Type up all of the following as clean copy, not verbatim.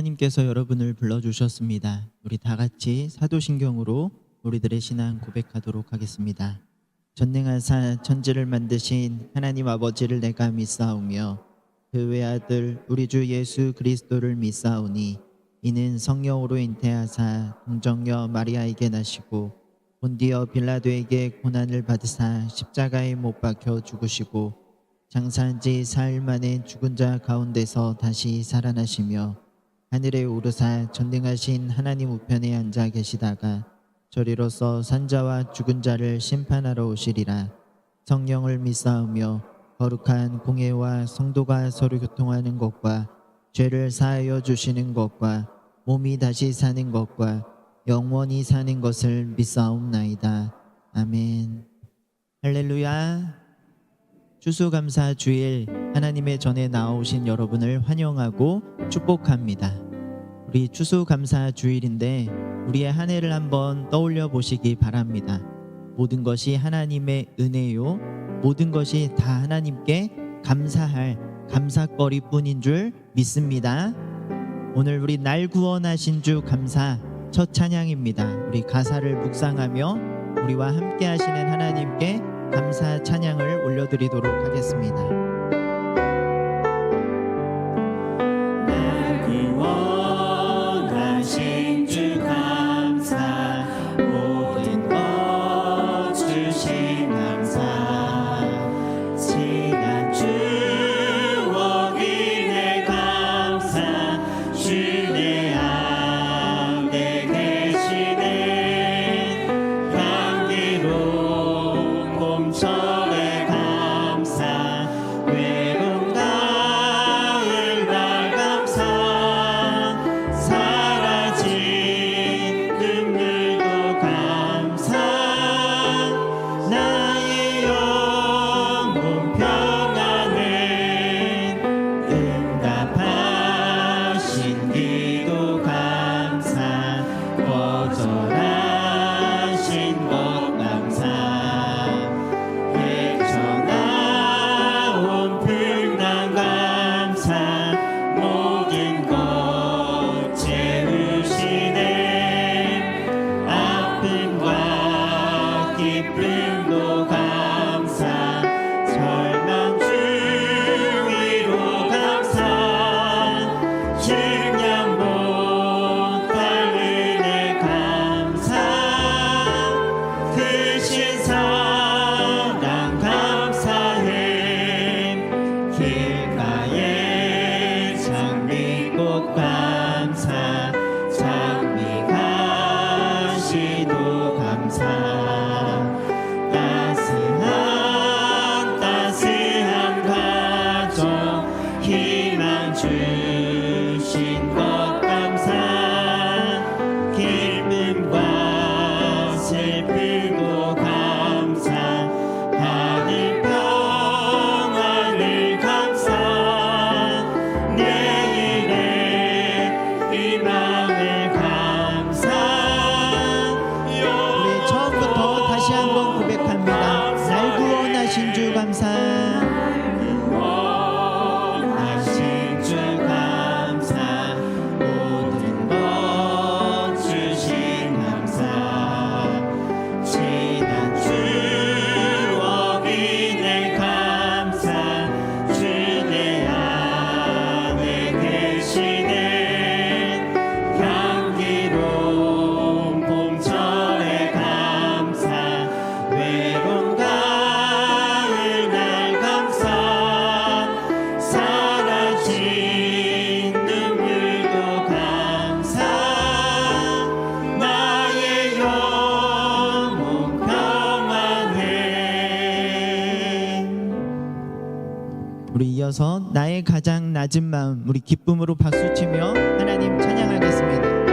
하나님께서 여러분을 불러주셨습니다. 우리 다 같이 사도신경으로 우리들의 신앙 고백하도록 하겠습니다. 전능하사 천지를 만드신 하나님 아버지를 내가 믿사오며 그 외아들 우리 주 예수 그리스도를 믿사오니 이는 성령으로 잉태하사 동정녀 마리아에게 나시고 본디어 빌라도에게 고난을 받으사 십자가에 못 박혀 죽으시고 장사한 지 사흘 만에 죽은 자 가운데서 다시 살아나시며 하늘에 오르사 전능하신 하나님 우편에 앉아 계시다가 저리로서 산자와 죽은 자를 심판하러 오시리라. 성령을 믿사오며 거룩한 공예와 성도가 서로 교통하는 것과 죄를 사하여 주시는 것과 몸이 다시 사는 것과 영원히 사는 것을 믿사옵나이다. 아멘. 할렐루야. 추수감사 주일 하나님의 전에 나오신 여러분을 환영하고 축복합니다. 우리 추수감사 주일인데 우리의 한 해를 한번 떠올려 보시기 바랍니다. 모든 것이 하나님의 은혜요, 모든 것이 다 하나님께 감사할 감사거리 뿐인 줄 믿습니다. 오늘 우리 날 구원하신 주 감사 첫 찬양입니다. 우리 가사를 묵상하며 우리와 함께 하시는 하나님께 감사 찬양을 올려드리도록 하겠습니다. 날 구원하신 주 감사, 모든 것 주신 감사, 지난 추억 인해 감사, 주내 안에 계시네. 향기로운 봄철의 감사, 외로운 가을 날 감사, 사라진 눈물도 감사, 나의 영혼 평안에 응답하신 기도 감사, 거절하신 것 감사, 헤쳐나온 풍랑 감사, 모든 것 채우시네. 아픔과 기쁨도 감사, 절망 주위로 감사, 증량 못할 은혜 감사, 크신 사랑 감사해. 길가에 장미꽃 감사, 장미가시도 감사, 따스한 가정 희망 주신 것 감사, 기쁨과 슬픔도 감사, 하늘 평안을 감사, 내일의 희망을 감사. 우리 처음부터 다시 한번 고백합니다. 날 구원하신 주 감사. 구원하신 주 감사, 모든 것 주신 감사, 지난 추억 인해 감사, 주내 안에 계시네. 향기로운 봄철의 감사, 외로운 가을 날 감사, 사라진 눈물도 감사, 나의 영혼 평안해. 우리 이어서 나의 가장 낮은 마음 우리 기쁨으로 박수치며 하나님 찬양하겠습니다.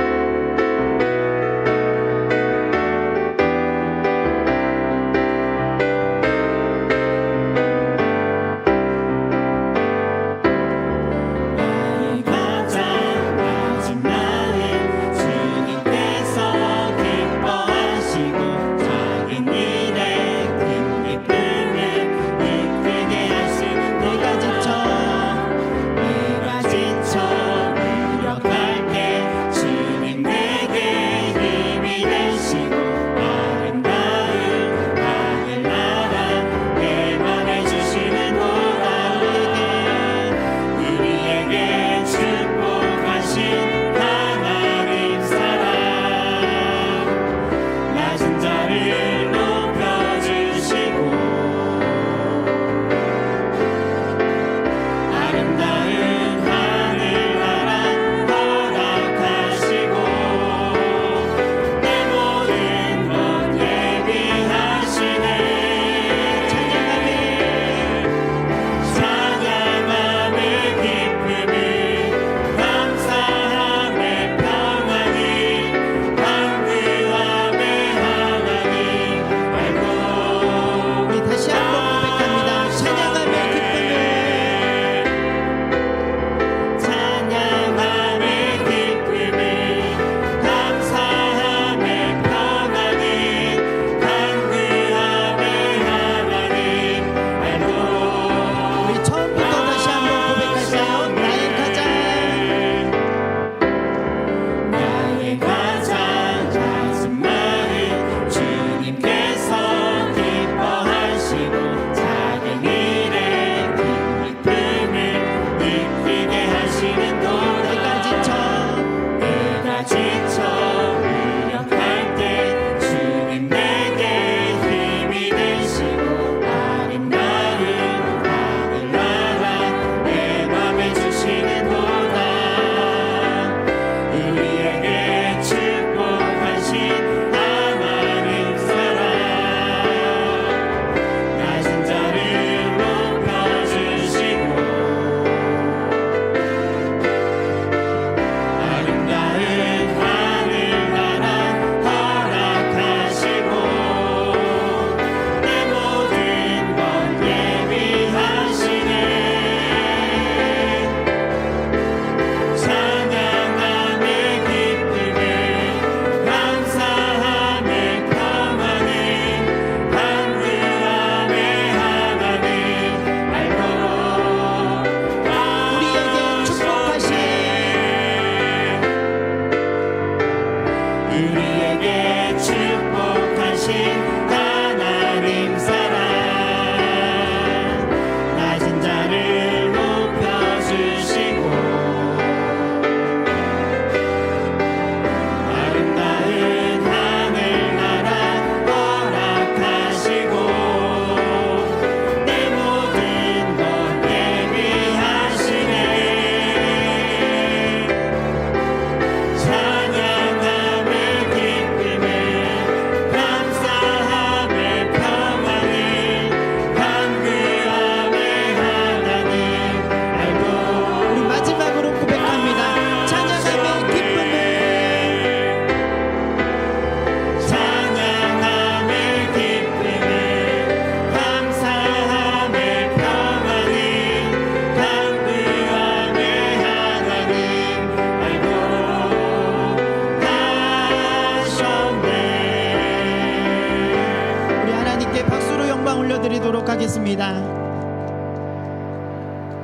나의 가장 낮은 마음 주님께서 기뻐하시고, 작은 일에 큰 기쁨을 이끌게 하시는 내가 지쳐 무력할 지쳐 무력할 때 주님 내게 힘이 되시고 아름다운 하늘나라 내 맘에 주시는도다. 우리에게 축복하신 하나님 사랑 낮은 자를 높여주시고 아름다운 하늘나라 허락하시고 내 모든 것 예비하시네. 찬양함의 기쁨을 감사함의 평안을 간구함의 하나님 알도록 우리에게 축복하신 우리에게 축복하신 하나님 사랑 낮은 자를 높여주시고 아름다운 하늘나라 허락하시고 내 모든 것 예비하시네. 찬양함의 기쁨을 감사함의 평안을 간구함의 하나님 알고 우리 마지막으로 고백합니다. 찬양함의 기쁨을 찬양함의 기쁨을 감사함의 평안을 간구함의 하나님 알고 하셨네. 우리 하나님께 박수로 영광 올려드리도록 하겠습니다.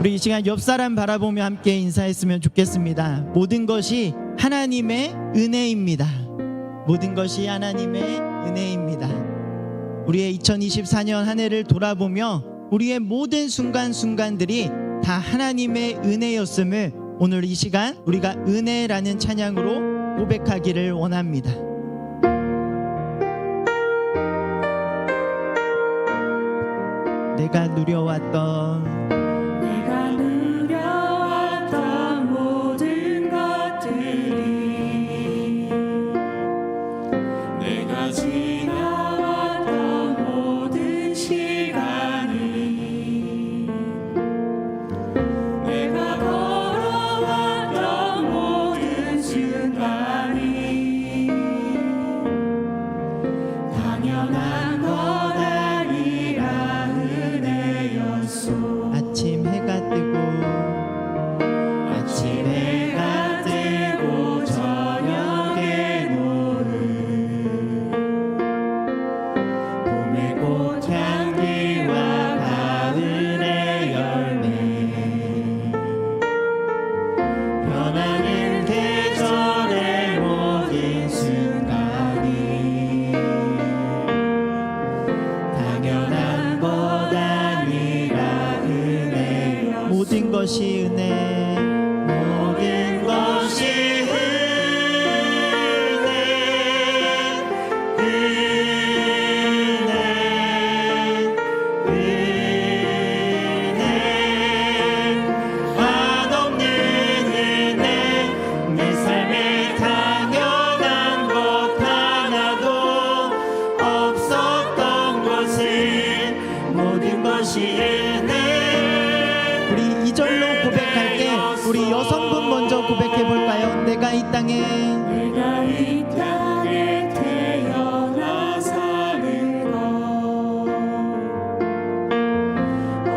우리 이 시간 옆 사람 바라보며 함께 인사했으면 좋겠습니다. 모든 것이 하나님의 은혜입니다. 모든 것이 하나님의 은혜입니다. 우리의 2024년 한 해를 돌아보며 우리의 모든 순간순간들이 다 하나님의 은혜였음을 오늘 이 시간 우리가 은혜라는 찬양으로 고백하기를 원합니다. 내가 누려왔던 내가 누려왔던 모든 것들이 내가 지나왔던 모든 시간이 내가 걸어왔던 모든 순간이 당연한 것 아니라 은혜였소. 아침 해가 뜨고 아침 해가 뜨고 저녁에 노을 봄의 꽃향기와 가을의 열매 변하는 계절의 모든 순간이 당연한 것 아니라 은혜였소. 모든 것이 은혜 모든 것이 은혜 한없는 은혜 내 삶에 당연한 것 하나도 없었던 것은 모든 것이 은혜. 우리 이절로 고백할 때 우리 여성분 먼저 고백해 볼까요? 내가 이 땅에 내가 이 땅에 태어나 사는 것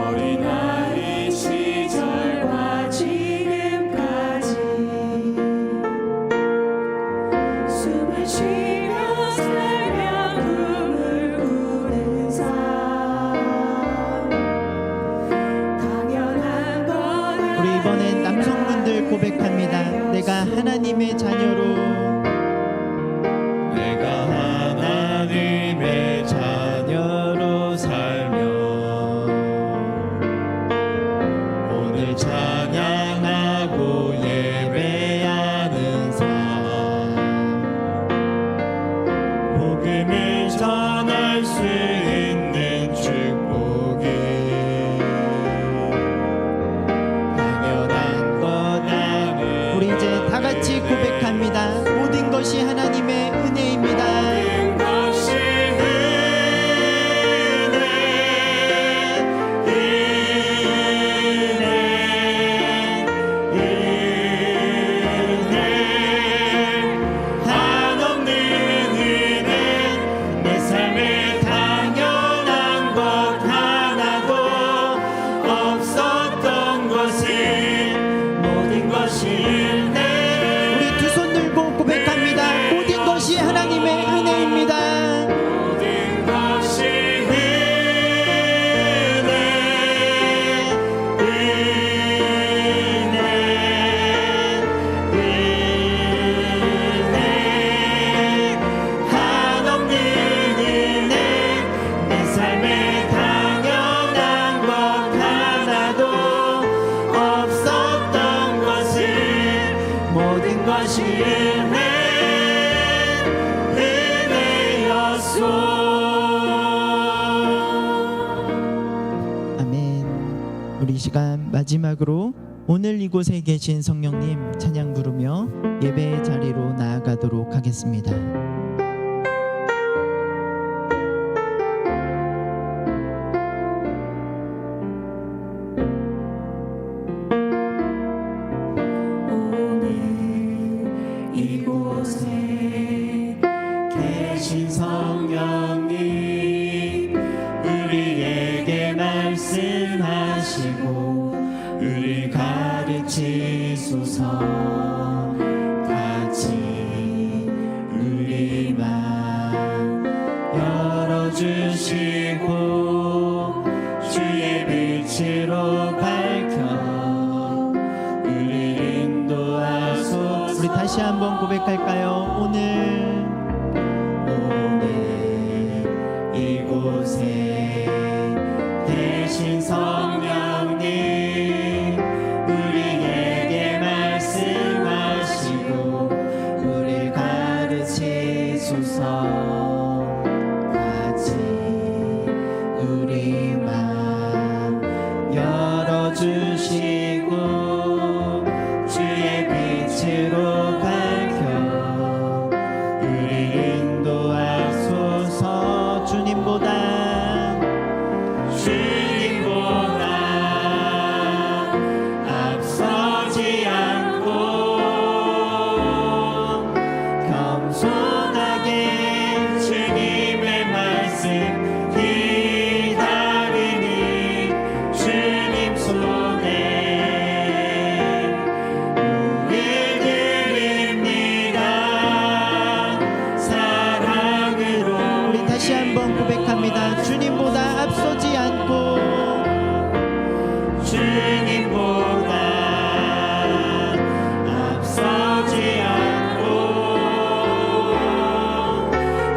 어린아이 시절과 지금까지 숨을 쉬며 살며 꿈을 꾸는 삶 당연한 것 우리 이번엔 남성분들 고백합니다. 내가 하나님의 자녀로 내가 하나님의 자녀로 살며 오늘 찬양하고 예배하는 삶 은혜였소. 아멘. 우리 시간 마지막으로 오늘 이곳에 계신 성령님 찬양 부르며 예배의 자리로 나아가도록 하겠습니다. 오늘 이곳에 계신 성령님 우리에게 말씀하시고 우리 가르치소서. 같이 우리 맘 열어주시고 주의 빛으로 밝혀 우리 인도하소서. 우리 다시 한번 고백할까요? 오늘 이곳에 계신 성령님 우리에게 말씀하시고 우리 가르치소서. 같이 우리 맘 열어주시고 주의 빛으로 밝혀 우리 인도하소서. 주님보다 앞서지 않고 겸손하게 주님의 말씀 기다리니 주님 손에 우리 드립니다. 사랑으로. 우리 다시 한번 고백합니다. 주님보다 앞서지 않고 주님보다 앞서지 않고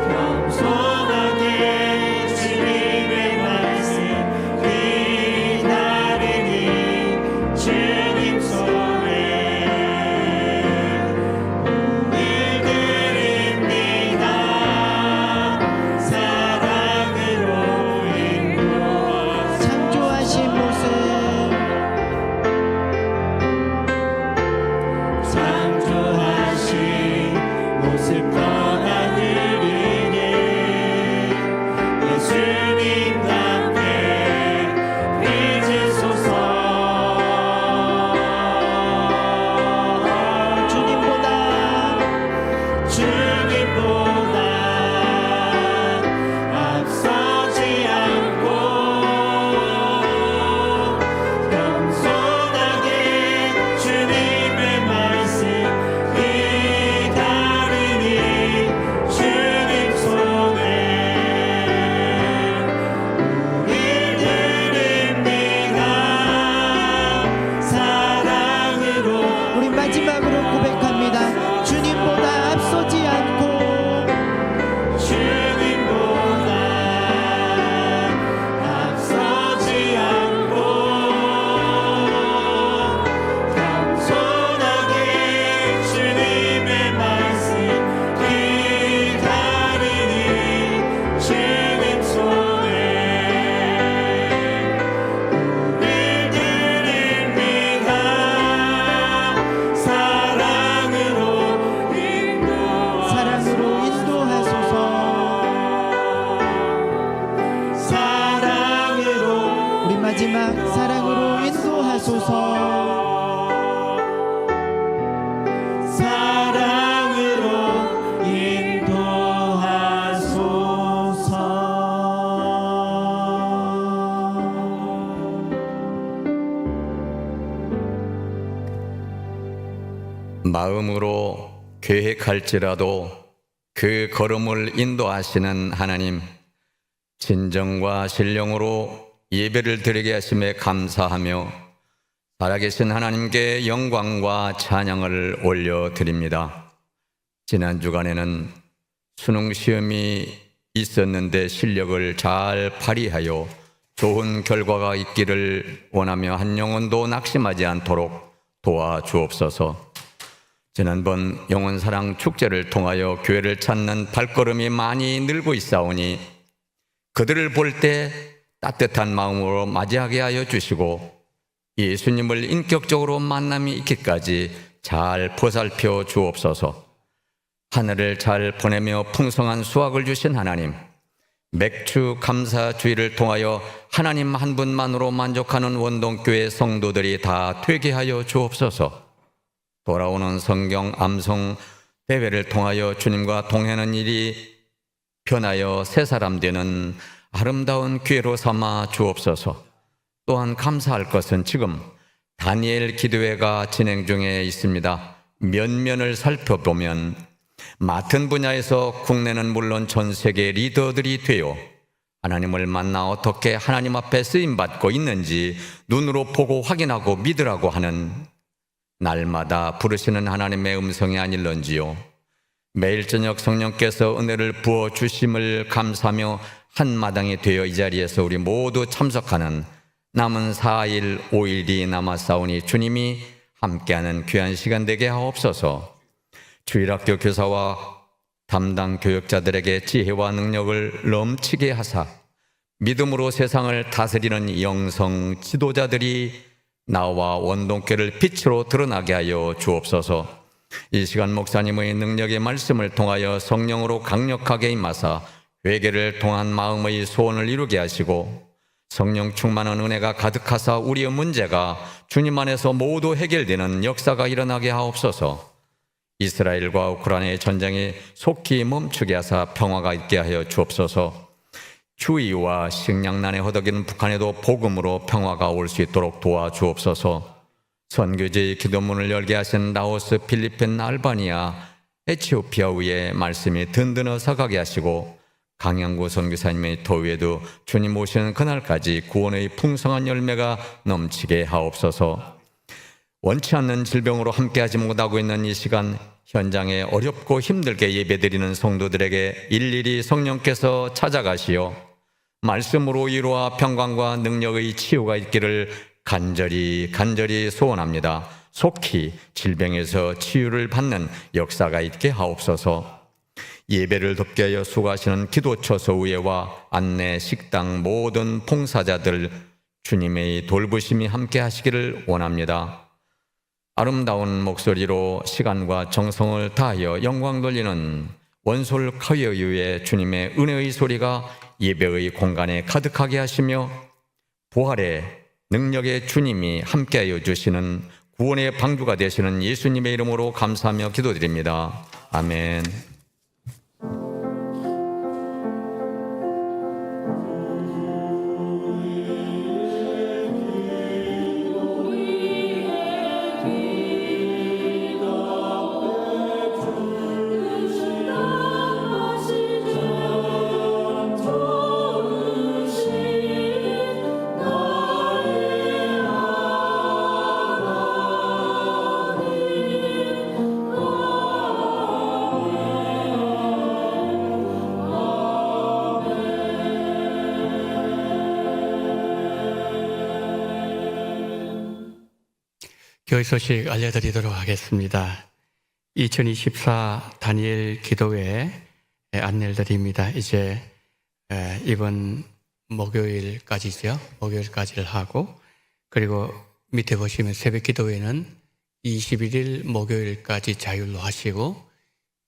겸손하게 주님의 말씀 기다리니 주님 손에 우리 드립니다. 사랑으로 인도하소서. 창조하신 모습 창조하신 모습 떠나드리네. 예수님 함께 빚으소서. 주님보다 앞서지 않고 겸손하게 주님의 말씀 기다리니 주님 손에 우리 드립니다. 사랑으로. 우리 마지막으로 고백합니다. 주님보다 앞서지 않고 주님보다 앞서지 않고 겸손하게 주님의 말씀 기다리니 주님 손에 우리 드립니다. 사랑으로 인도하소서. 사랑으로. 우리 마지막 사랑으로 인도하소서. 사랑으로 인도하소서. 마음으로 계획할지라도 그 걸음을 인도하시는 하나님, 진정과 신령으로 예배를 드리게 하심에 감사하며 살아계신 하나님께 영광과 찬양을 올려드립니다. 지난 주간에는 수능 시험이 있었는데 실력을 잘 발휘하여 좋은 결과가 있기를 원하며 한 영혼도 낙심하지 않도록 도와주옵소서. 지난번 영혼사랑 축제를 통하여 교회를 찾는 발걸음이 많이 늘고 있사오니 그들을 볼 때 따뜻한 마음으로 맞이하게 하여 주시고 예수님을 인격적으로 만남이 있기까지 잘 보살펴 주옵소서. 하늘을 잘 보내며 풍성한 수확을 주신 하나님, 맥주 감사주의를 통하여 하나님 한 분만으로 만족하는 원동교회 성도들이 다 되게 하여 주옵소서. 돌아오는 성경 암송 대회를 통하여 주님과 동행하는 일이 변하여 새 사람 되는 아름다운 기회로 삼아 주옵소서. 또한 감사할 것은 지금 다니엘 기도회가 진행 중에 있습니다. 면면을 살펴보면 맡은 분야에서 국내는 물론 전 세계 리더들이 되어 하나님을 만나 어떻게 하나님 앞에 쓰임받고 있는지 눈으로 보고 확인하고 믿으라고 하는 날마다 부르시는 하나님의 음성이 아닐런지요. 매일 저녁 성령께서 은혜를 부어주심을 감사하며 한마당이 되어 이 자리에서 우리 모두 참석하는 남은 4일 5일이 남았사오니 주님이 함께하는 귀한 시간 되게 하옵소서. 주일학교 교사와 담당 교역자들에게 지혜와 능력을 넘치게 하사 믿음으로 세상을 다스리는 영성 지도자들이 나와 원동교를 빛으로 드러나게 하여 주옵소서. 이 시간 목사님의 능력의 말씀을 통하여 성령으로 강력하게 임하사 회개를 통한 마음의 소원을 이루게 하시고 성령 충만한 은혜가 가득하사 우리의 문제가 주님 안에서 모두 해결되는 역사가 일어나게 하옵소서. 이스라엘과 우크라이나의 전쟁이 속히 멈추게 하사 평화가 있게 하여 주옵소서. 추위와 식량난에 허덕이는 북한에도 복음으로 평화가 올 수 있도록 도와주옵소서. 선교지의 기도문을 열게 하신 라오스, 필리핀, 알바니아, 에티오피아 위에 말씀이 든든히 서가게 하시고 강양구 선교사님의 도위에도 주님 오시는 그날까지 구원의 풍성한 열매가 넘치게 하옵소서. 원치 않는 질병으로 함께하지 못하고 있는 이 시간 현장에 어렵고 힘들게 예배드리는 성도들에게 일일이 성령께서 찾아가시어 말씀으로 위로와 평강과 능력의 치유가 있기를 간절히 소원합니다. 속히 질병에서 치유를 받는 역사가 있게 하옵소서. 예배를 돕게 하여 수고하시는 기도처 소위회와 안내 식당 모든 봉사자들 주님의 돌보심이 함께 하시기를 원합니다. 아름다운 목소리로 시간과 정성을 다하여 영광 돌리는 원솔 커이어유의 주님의 은혜의 소리가 예배의 공간에 가득하게 하시며 부활의 능력의 주님이 함께하여 주시는 구원의 방주가 되시는 예수님의 이름으로 감사하며 기도드립니다. 아멘. 교회 소식 알려드리도록 하겠습니다. 2024 다니엘 기도회 안내를 드립니다. 이제 이번 목요일까지죠. 목요일까지를 하고, 그리고 밑에 보시면 새벽 기도회는 21일 목요일까지 자율로 하시고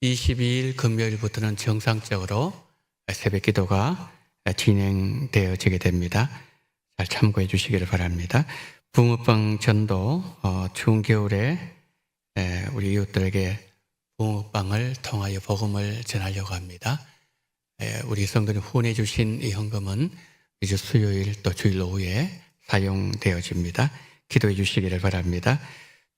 22일 금요일부터는 정상적으로 새벽 기도가 진행되어지게 됩니다. 잘 참고해 주시기를 바랍니다. 붕어빵 전도, 추운 겨울에 우리 이웃들에게 붕어빵을 통하여 복음을 전하려고 합니다. 우리 성도님 후원해 주신 이 헌금은 이제 수요일 또 주일 오후에 사용되어집니다. 기도해 주시기를 바랍니다.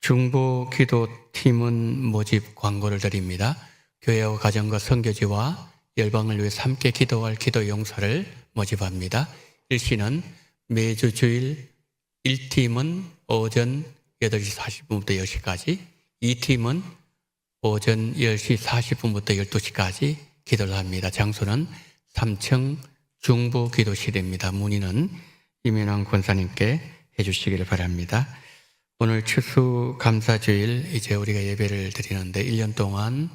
중보 기도팀은 모집 광고를 드립니다. 교회와 가정과 선교지와 열방을 위해 함께 기도할 기도 용사를 모집합니다. 일시는 매주 주일 1팀은 오전 8시 40분부터 10시까지, 2팀은 오전 10시 40분부터 12시까지 기도를 합니다. 장소는 3층 중부 기도실입니다. 문의는 이면왕 권사님께 해주시기를 바랍니다. 오늘 추수감사주일 이제 우리가 예배를 드리는데 1년 동안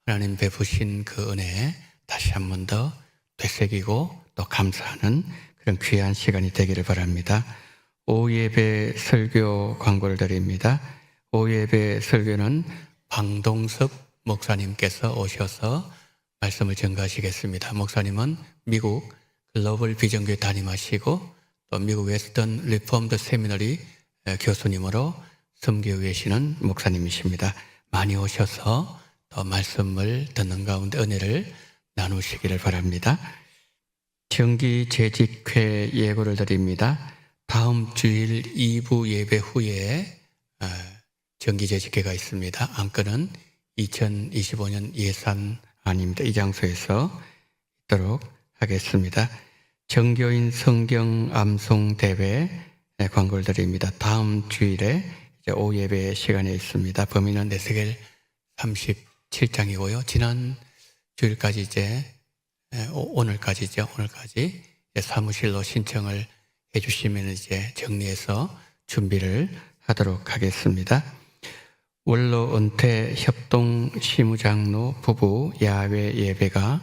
하나님 베푸신 그 은혜 다시 한 번 더 되새기고 또 감사하는 그런 귀한 시간이 되기를 바랍니다. 오후 예배 설교 광고를 드립니다. 오후 예배 설교는 방동섭 목사님께서 오셔서 말씀을 전가하시겠습니다. 목사님은 미국 글로벌 비전교회 담임하시고 또 미국 웨스턴 리폼드 세미너리 교수님으로 섬기고 계시는 목사님이십니다. 많이 오셔서 또 말씀을 듣는 가운데 은혜를 나누시기를 바랍니다. 정기 재직회 예고를 드립니다. 다음 주일 2부 예배 후에 정기 재직회가 있습니다. 안건은 2025년 예산안입니다. 이 장소에서 있도록 하겠습니다. 정교인 성경 암송 대회 광고를 드립니다. 다음 주일에 이제 오후 예배 시간에 있습니다. 범위는 에스겔 37장이고요. 지난 주일까지 이제 오늘까지죠. 오늘까지 사무실로 신청을 해주시면 이제 정리해서 준비를 하도록 하겠습니다. 원로 은퇴 협동 시무장로 부부 야외 예배가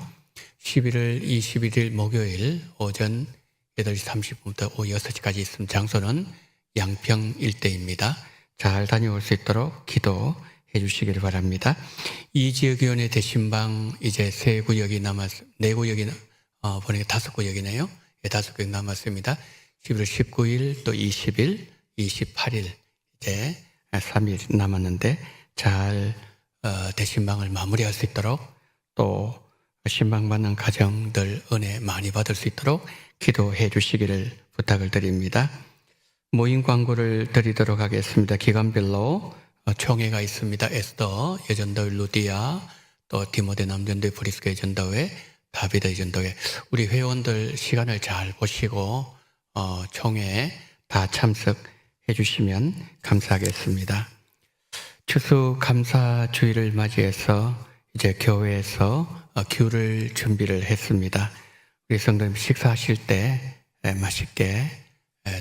11월 21일 목요일 오전 8시 30분부터 오후 6시까지 있음. 장소는 양평 일대입니다. 잘 다녀올 수 있도록 기도해 주시기를 바랍니다. 이 지역위원회 대신방 이제 네 구역이 보니까 5구역이네요. 5구역 남았습니다. 11월 19일 또 20일, 28일 이제 3일 남았는데 잘 대신방을 마무리할 수 있도록 또 신방받는 가정들 은혜 많이 받을 수 있도록 기도해 주시기를 부탁을 드립니다. 모임 광고를 드리도록 하겠습니다. 기간별로 총회가 있습니다. 에스더 여전도회 루디아, 또 디모데 남전도회 브리스크 여전도회, 다비드 여전도회. 우리 회원들 시간을 잘 보시고 총회에 다 참석해 주시면 감사하겠습니다. 추수 감사 주일을 맞이해서 이제 교회에서 귤을 준비를 했습니다. 우리 성도님 식사하실 때 맛있게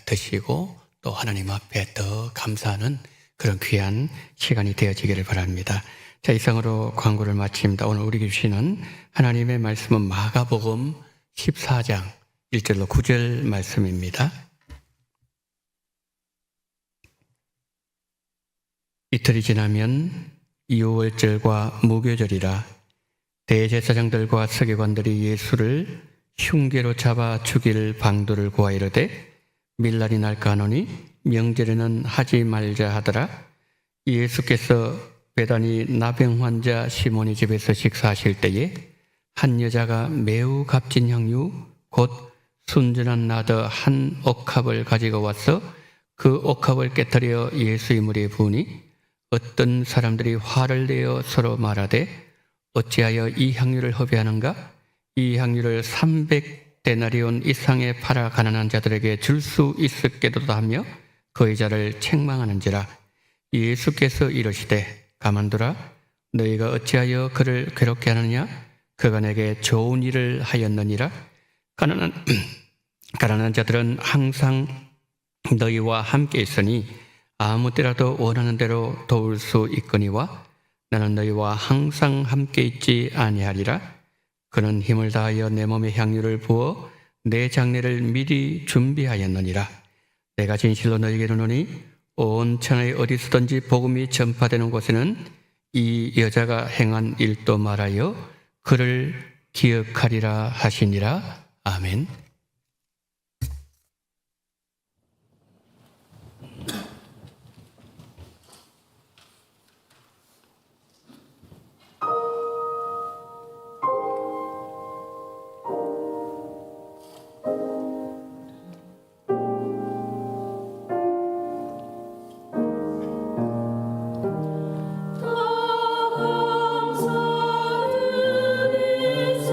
드시고 또 하나님 앞에 더 감사하는 그런 귀한 시간이 되어지기를 바랍니다. 자, 이상으로 광고를 마칩니다. 오늘 우리에게 주시는 하나님의 말씀은 마가복음 14장 1절로 9절 말씀입니다. 이틀이 지나면 유월절과 무교절이라 대제사장들과 서기관들이 예수를 흉계로 잡아 죽일 방도를 구하이르되 밀날이 날까 하노니 명절에는 하지 말자 하더라. 예수께서 베다니 나병 환자 시몬의 집에서 식사하실 때에 한 여자가 매우 값진 향유 곧 순전한 나더 한 옥합을 가지고 와서 그 옥합을 깨뜨려 예수의 무리에 부으니 어떤 사람들이 화를 내어 서로 말하되 어찌하여 이 향유를 허비하는가? 이 향유를 300데나리온 이상에 팔아 가난한 자들에게 줄 수 있었겠도다 하며 그 여자를 책망하는지라. 예수께서 이르시되 가만두라. 너희가 어찌하여 그를 괴롭게 하느냐? 그가 내게 좋은 일을 하였느니라. 가난한 자들은 항상 너희와 함께 있으니 아무 때라도 원하는 대로 도울 수 있거니와 나는 너희와 항상 함께 있지 아니하리라. 그는 힘을 다하여 내 몸에 향유를 부어 내 장례를 미리 준비하였느니라. 내가 진실로 너희에게 이르노니 온 천하에 어디서든지 복음이 전파되는 곳에는 이 여자가 행한 일도 말하여 그를 기억하리라 하시니라. 아멘. 감사드리세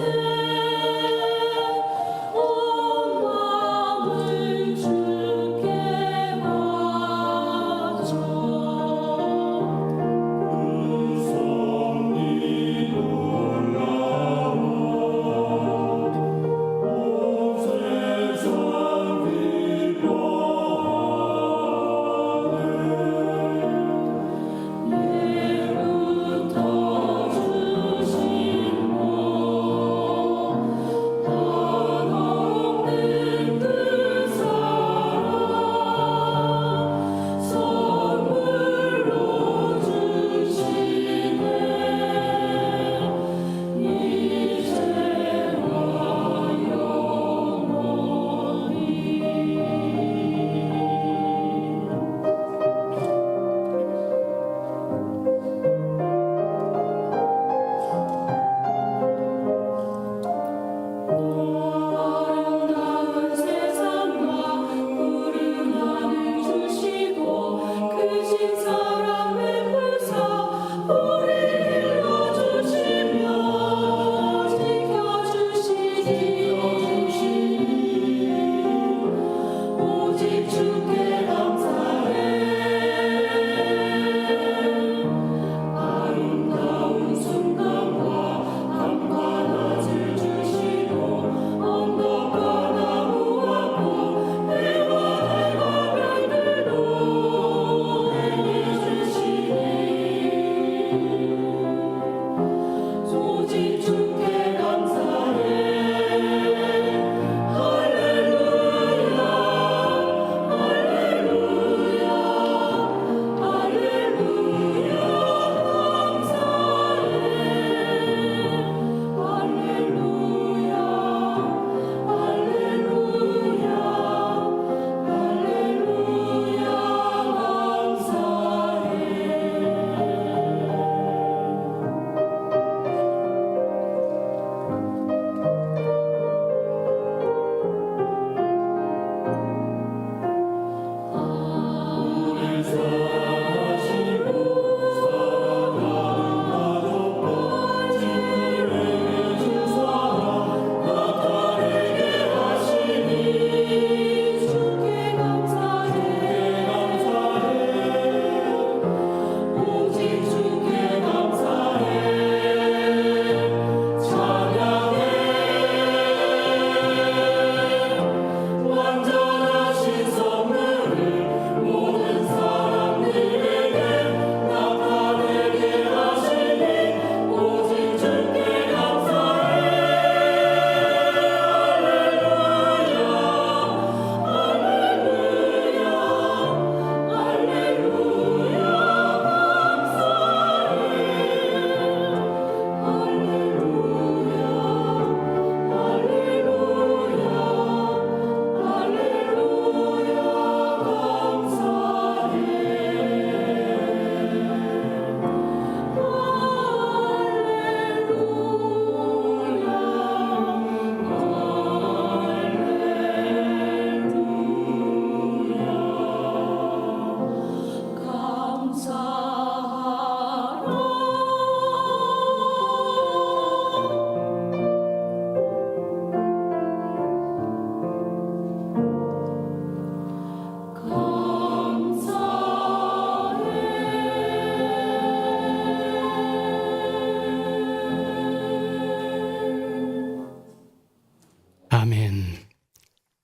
아멘.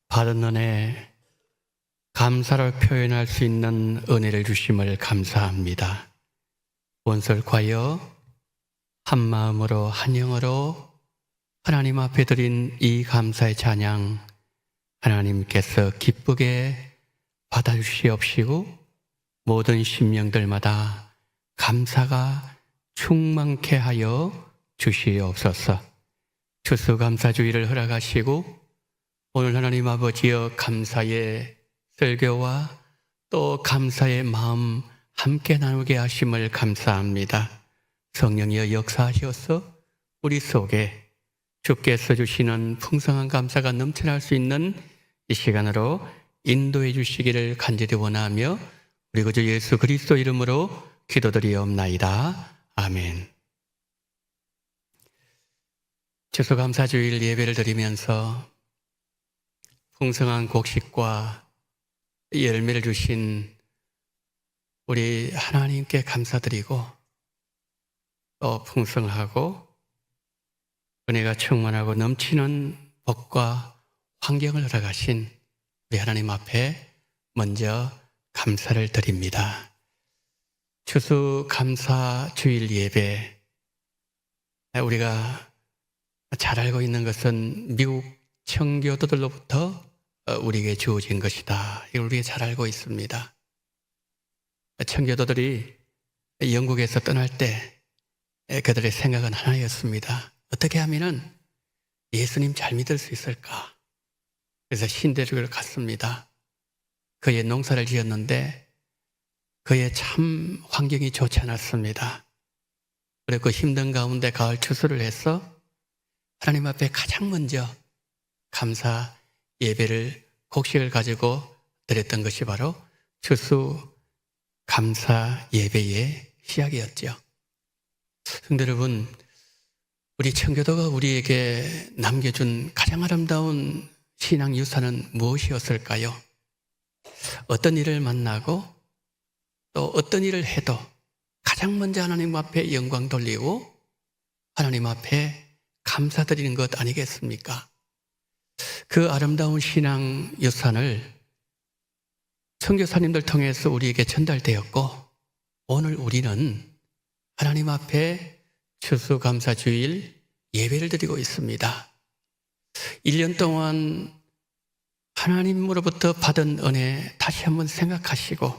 받은 은혜, 감사로 표현할 수 있는 은혜를 주심을 감사합니다. 원설과여 한 마음으로 한 영으로 하나님 앞에 드린 이 감사의 찬양, 하나님께서 기쁘게 받아주시옵시고 모든 심령들마다 감사가 충만케 하여 주시옵소서. 추수감사주의를 허락하시고 오늘 하나님 아버지여 감사의 설교와 또 감사의 마음 함께 나누게 하심을 감사합니다. 성령이여 역사하셔서 우리 속에 주께서 주시는 풍성한 감사가 넘쳐날 수 있는 이 시간으로 인도해 주시기를 간절히 원하며 우리 구주 예수 그리스도 이름으로 기도드리옵나이다. 아멘. 추수감사주일 예배를 드리면서 풍성한 곡식과 열매를 주신 우리 하나님께 감사드리고 또 풍성하고 은혜가 충만하고 넘치는 복과 환경을 허락하신 우리 하나님 앞에 먼저 감사를 드립니다. 추수감사주일 예배, 우리가 잘 알고 있는 것은 미국 청교도들로부터 우리에게 주어진 것이다. 이걸 우리가 잘 알고 있습니다. 청교도들이 영국에서 떠날 때 그들의 생각은 하나였습니다. 어떻게 하면은 예수님 잘 믿을 수 있을까? 그래서 신대륙을 갔습니다. 그의 농사를 지었는데 그의 참 환경이 좋지 않았습니다. 그리고 그 힘든 가운데 가을 추수를 해서 하나님 앞에 가장 먼저 감사 예배를 곡식을 가지고 드렸던 것이 바로 추수 감사 예배의 시작이었죠. 성도 여러분, 우리 청교도가 우리에게 남겨준 가장 아름다운 신앙 유산은 무엇이었을까요? 어떤 일을 만나고 또 어떤 일을 해도 가장 먼저 하나님 앞에 영광 돌리고 하나님 앞에 감사드리는 것 아니겠습니까? 그 아름다운 신앙 유산을 선교사님들 통해서 우리에게 전달되었고 오늘 우리는 하나님 앞에 추수감사주일 예배를 드리고 있습니다. 1년 동안 하나님으로부터 받은 은혜 다시 한번 생각하시고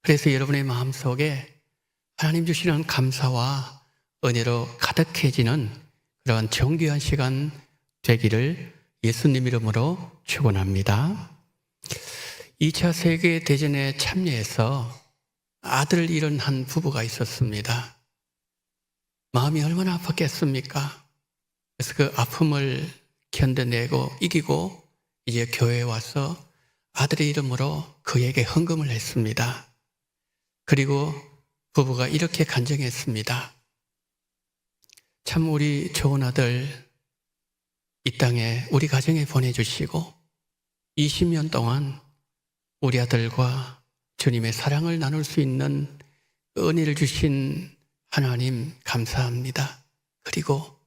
그래서 여러분의 마음속에 하나님 주시는 감사와 은혜로 가득해지는 그런 정귀한 시간 되기를 예수님 이름으로 축원합니다. 2차 세계대전에 참여해서 아들을 잃은 한 부부가 있었습니다. 마음이 얼마나 아팠겠습니까? 그래서 그 아픔을 견뎌내고 이기고 이제 교회에 와서 아들의 이름으로 그에게 헌금을 했습니다. 그리고 부부가 이렇게 간증했습니다. 참 우리 좋은 아들 이 땅에 우리 가정에 보내주시고 20년 동안 우리 아들과 주님의 사랑을 나눌 수 있는 은혜를 주신 하나님 감사합니다. 그리고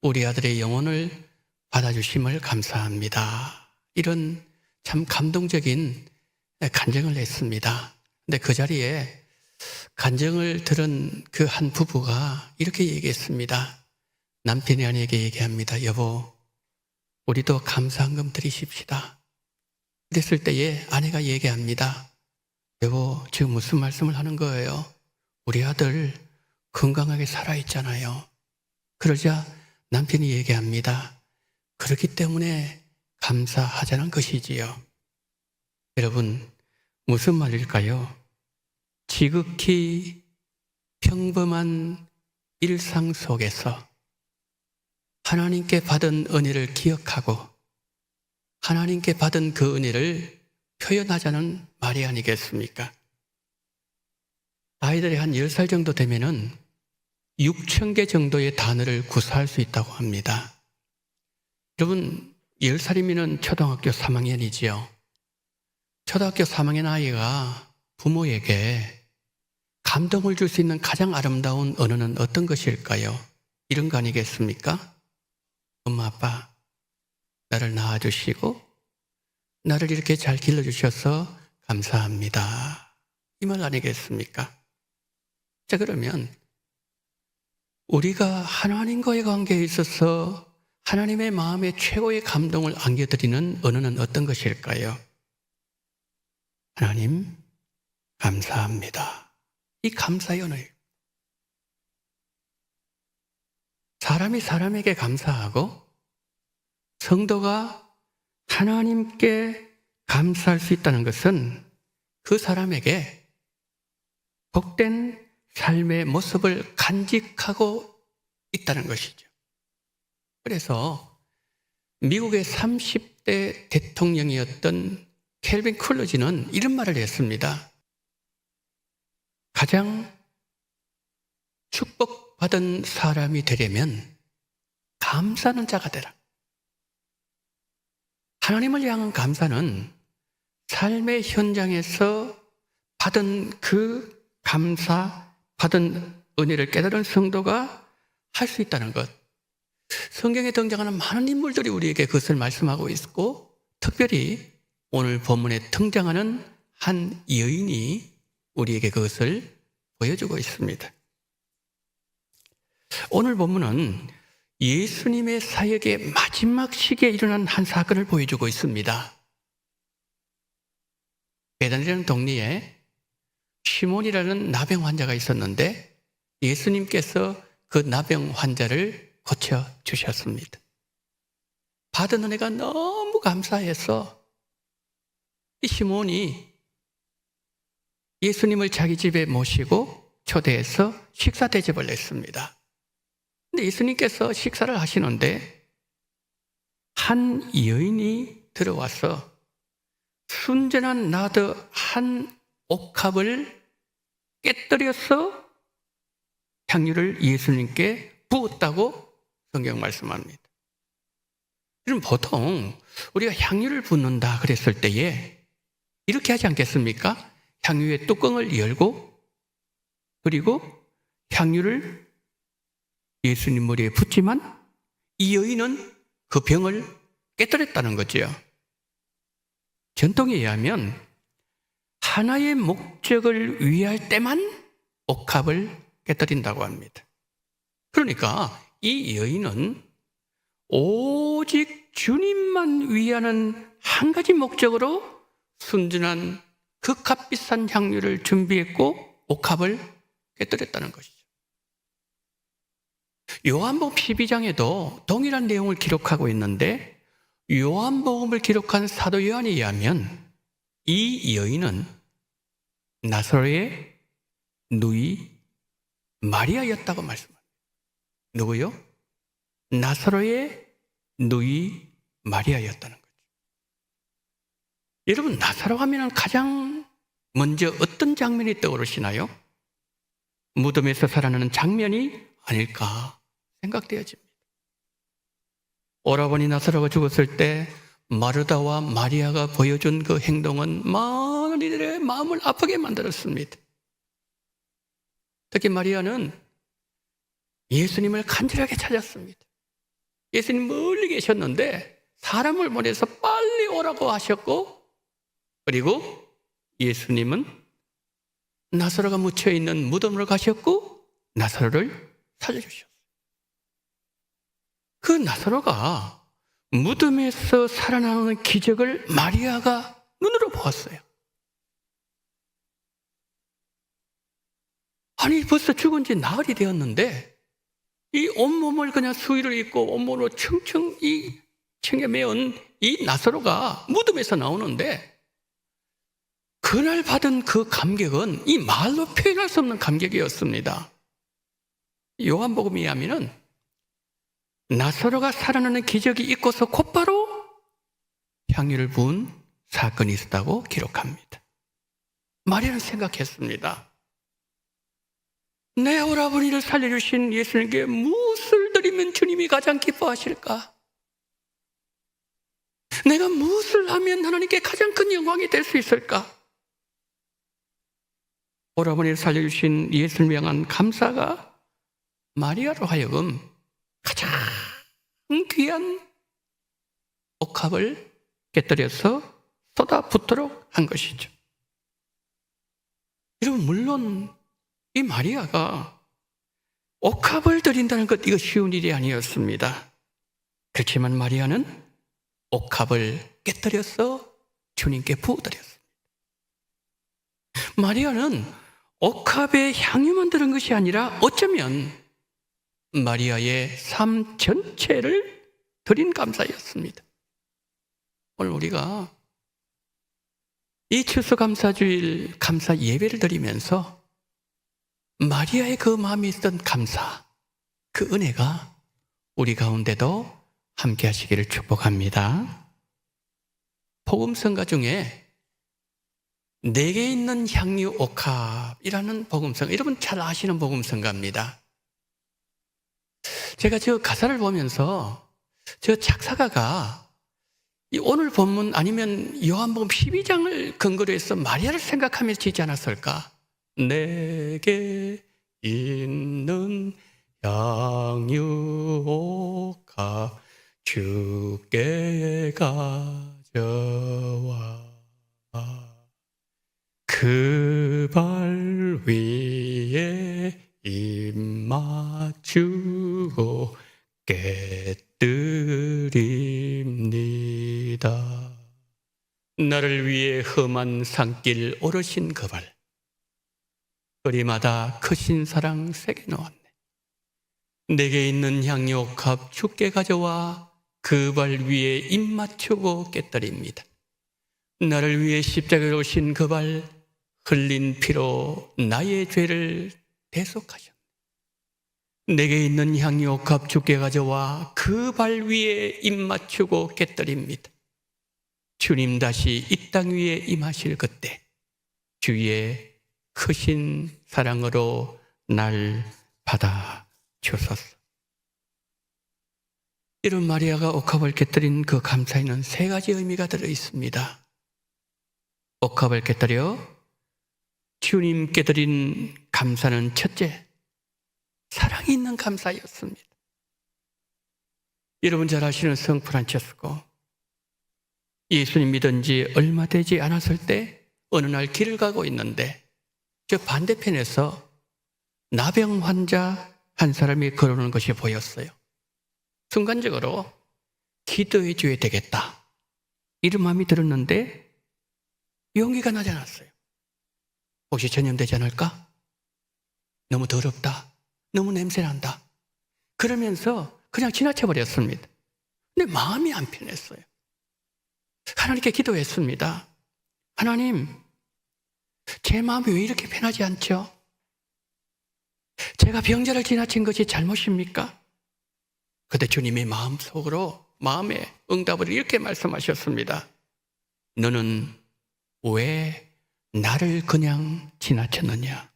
우리 아들의 영혼을 받아주심을 감사합니다. 이런 참 감동적인 간증을 했습니다. 근데 그 자리에 간증을 들은 그 한 부부가 이렇게 얘기했습니다. 남편이 아내에게 얘기합니다. 여보, 우리도 감사헌금 드리십시다. 그랬을 때에 아내가 얘기합니다. 여보, 지금 무슨 말씀을 하는 거예요? 우리 아들 건강하게 살아있잖아요. 그러자 남편이 얘기합니다. 그렇기 때문에 감사하자는 것이지요. 여러분, 무슨 말일까요? 지극히 평범한 일상 속에서 하나님께 받은 은혜를 기억하고 하나님께 받은 그 은혜를 표현하자는 말이 아니겠습니까? 아이들이 한 10살 정도 되면은 6,000개 정도의 단어를 구사할 수 있다고 합니다. 여러분, 10살이면 초등학교 3학년이지요. 초등학교 3학년 아이가 부모에게 감동을 줄 수 있는 가장 아름다운 언어는 어떤 것일까요? 이런 거 아니겠습니까? 엄마, 아빠, 나 나를 낳아주시고 나를 이렇게 잘 길러주셔서 감사합니다. 이 말 아니겠습니까? 자, 그러면 우리가 하나님과의 관계에 있어서 하나님의 마음에 최고의 감동을 안겨드리는 언어는 어떤 것일까요? 하나님, 감사합니다. 이 감사의 언어예요. 사람이 사람에게 감사하고 성도가 하나님께 감사할 수 있다는 것은 그 사람에게 복된 삶의 모습을 간직하고 있다는 것이죠. 그래서 미국의 30대 대통령이었던 켈빈 쿨러지는 이런 말을 했습니다. 가장 축복받은 사람이 되려면 감사하는 자가 되라. 하나님을 향한 감사는 삶의 현장에서 받은 그 감사, 받은 은혜를 깨달은 성도가 할 수 있다는 것. 성경에 등장하는 많은 인물들이 우리에게 그것을 말씀하고 있고, 특별히 오늘 본문에 등장하는 한 여인이 우리에게 그것을 보여주고 있습니다. 오늘 본문은 예수님의 사역의 마지막 시기에 일어난 한 사건을 보여주고 있습니다. 베다니라는 동네에 시몬이라는 나병 환자가 있었는데 예수님께서 그 나병 환자를 고쳐주셨습니다. 받은 은혜가 너무 감사해서 이 시몬이 예수님을 자기 집에 모시고 초대해서 식사 대접을 했습니다. 근데 예수님께서 식사를 하시는데 한 여인이 들어와서 순전한 나드 한 옥합을 깨뜨려서 향유를 예수님께 부었다고 성경 말씀합니다. 그럼 보통 우리가 향유를 붓는다 그랬을 때에 이렇게 하지 않겠습니까? 향유의 뚜껑을 열고 그리고 향유를 예수님 머리에 붓지만 이 여인은 그 병을 깨뜨렸다는 거죠. 전통에 의하면 하나의 목적을 위할 때만 옥합을 깨뜨린다고 합니다. 그러니까 이 여인은 오직 주님만 위하는 한 가지 목적으로 순전한 그 값비싼 향유를 준비했고 옥합을 깨뜨렸다는 것이죠. 요한복음 12장에도 동일한 내용을 기록하고 있는데 요한복음을 기록한 사도 요한에 의하면 이 여인은 나사로의 누이 마리아였다고 말씀합니다. 누구요? 나사로의 누이 마리아였다는 거죠. 여러분, 나사로 하면 가장 먼저 어떤 장면이 떠오르시나요? 무덤에서 살아나는 장면이 아닐까 생각되어집니다. 오라버니 나사로가 죽었을 때 마르다와 마리아가 보여준 그 행동은 많은 이들의 마음을 아프게 만들었습니다. 특히 마리아는 예수님을 간절하게 찾았습니다. 예수님 멀리 계셨는데 사람을 보내서 빨리 오라고 하셨고 그리고 예수님은 나사로가 묻혀있는 무덤으로 가셨고 나사로를 살려주셨어요. 그 나사로가 무덤에서 살아나는 기적을 마리아가 눈으로 보았어요. 아니 벌써 죽은 지 나흘이 되었는데 이 온몸을 그냥 수의를 입고 온몸으로 청청 이 청에 매운 이 나사로가 무덤에서 나오는데 그날 받은 그 감격은 이 말로 표현할 수 없는 감격이었습니다. 요한복음에 의하면은 나사로가 살아나는 기적이 있고서 곧바로 향유를 부은 사건이 있었다고 기록합니다. 마리아는 생각했습니다. 내 오라버니를 살려주신 예수님께 무엇을 드리면 주님이 가장 기뻐하실까? 내가 무엇을 하면 하나님께 가장 큰 영광이 될 수 있을까? 오라버니를 살려주신 예수님을 향한 감사가 마리아로 하여금 가장 귀한 옥합을 깨뜨려서 쏟아붓도록 한 것이죠. 여러분, 물론 이 마리아가 옥합을 드린다는 것, 이거 쉬운 일이 아니었습니다. 그렇지만 마리아는 옥합을 깨뜨려서 주님께 부어드렸습니다. 마리아는 옥합의 향유만 들은 것이 아니라 어쩌면 마리아의 삶 전체를 드린 감사였습니다. 오늘 우리가 이 추수감사주일 감사 예배를 드리면서 마리아의 그 마음에 있던 감사, 그 은혜가 우리 가운데도 함께 하시기를 축복합니다. 복음성가 중에 내게 있는 향유 옥합이라는 복음성, 여러분 잘 아시는 복음성가입니다. 제가 저 가사를 보면서 저 작사가가 이 오늘 본문 아니면 요한복음 12장을 근거로 해서 마리아를 생각하면서 짓지 않았을까? 내게 있는 향유 옥합 주께 가져와 그 발 위에 입 맞추고 깨뜨립니다. 나를 위해 험한 산길 오르신 그 발, 거리마다 크신 사랑 새겨 놓았네. 내게 있는 향유옥합 주께 가져와 그 발 위에 입 맞추고 깨뜨립니다. 나를 위해 십자가에 오신 그 발, 흘린 피로 나의 죄를 대속하셨네. 내게 있는 향유옥합 주께 가져와 그 발 위에 입 맞추고 깨뜨립니다. 주님 다시 이 땅 위에 임하실 그때 주의 크신 사랑으로 날 받아 주소서. 이런 마리아가 옥합을 깨뜨린 그 감사에는 세 가지 의미가 들어 있습니다. 옥합을 깨뜨려 주님께 드린 감사는 첫째, 사랑이 있는 감사였습니다. 여러분 잘 아시는 성 프란체스코, 예수님 믿은 지 얼마 되지 않았을 때 어느 날 길을 가고 있는데 저 반대편에서 나병 환자 한 사람이 걸어오는 것이 보였어요. 순간적으로 기도해 줘야 되겠다, 이런 마음이 들었는데 용기가 나지 않았어요. 혹시 전염되지 않을까? 너무 더럽다, 너무 냄새난다, 그러면서 그냥 지나쳐버렸습니다. 근데 마음이 안 편했어요. 하나님께 기도했습니다. 하나님, 제 마음이 왜 이렇게 편하지 않죠? 제가 병자를 지나친 것이 잘못입니까? 그때 주님이 마음에 응답을 이렇게 말씀하셨습니다. 너는 왜 나를 그냥 지나쳤느냐?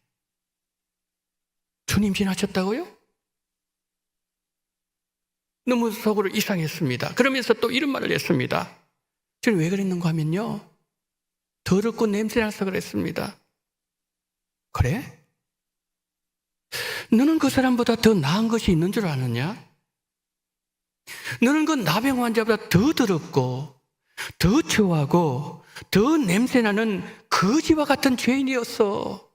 주님 지나쳤다고요? 너무 속으로 이상했습니다. 그러면서 또 이런 말을 했습니다. 주님 왜 그랬는가 하면요, 더럽고 냄새나서 그랬습니다. 그래? 너는 그 사람보다 더 나은 것이 있는 줄 아느냐? 너는 그 나병 환자보다 더 더럽고 더 추하고 더 냄새나는 거지와 같은 죄인이었어.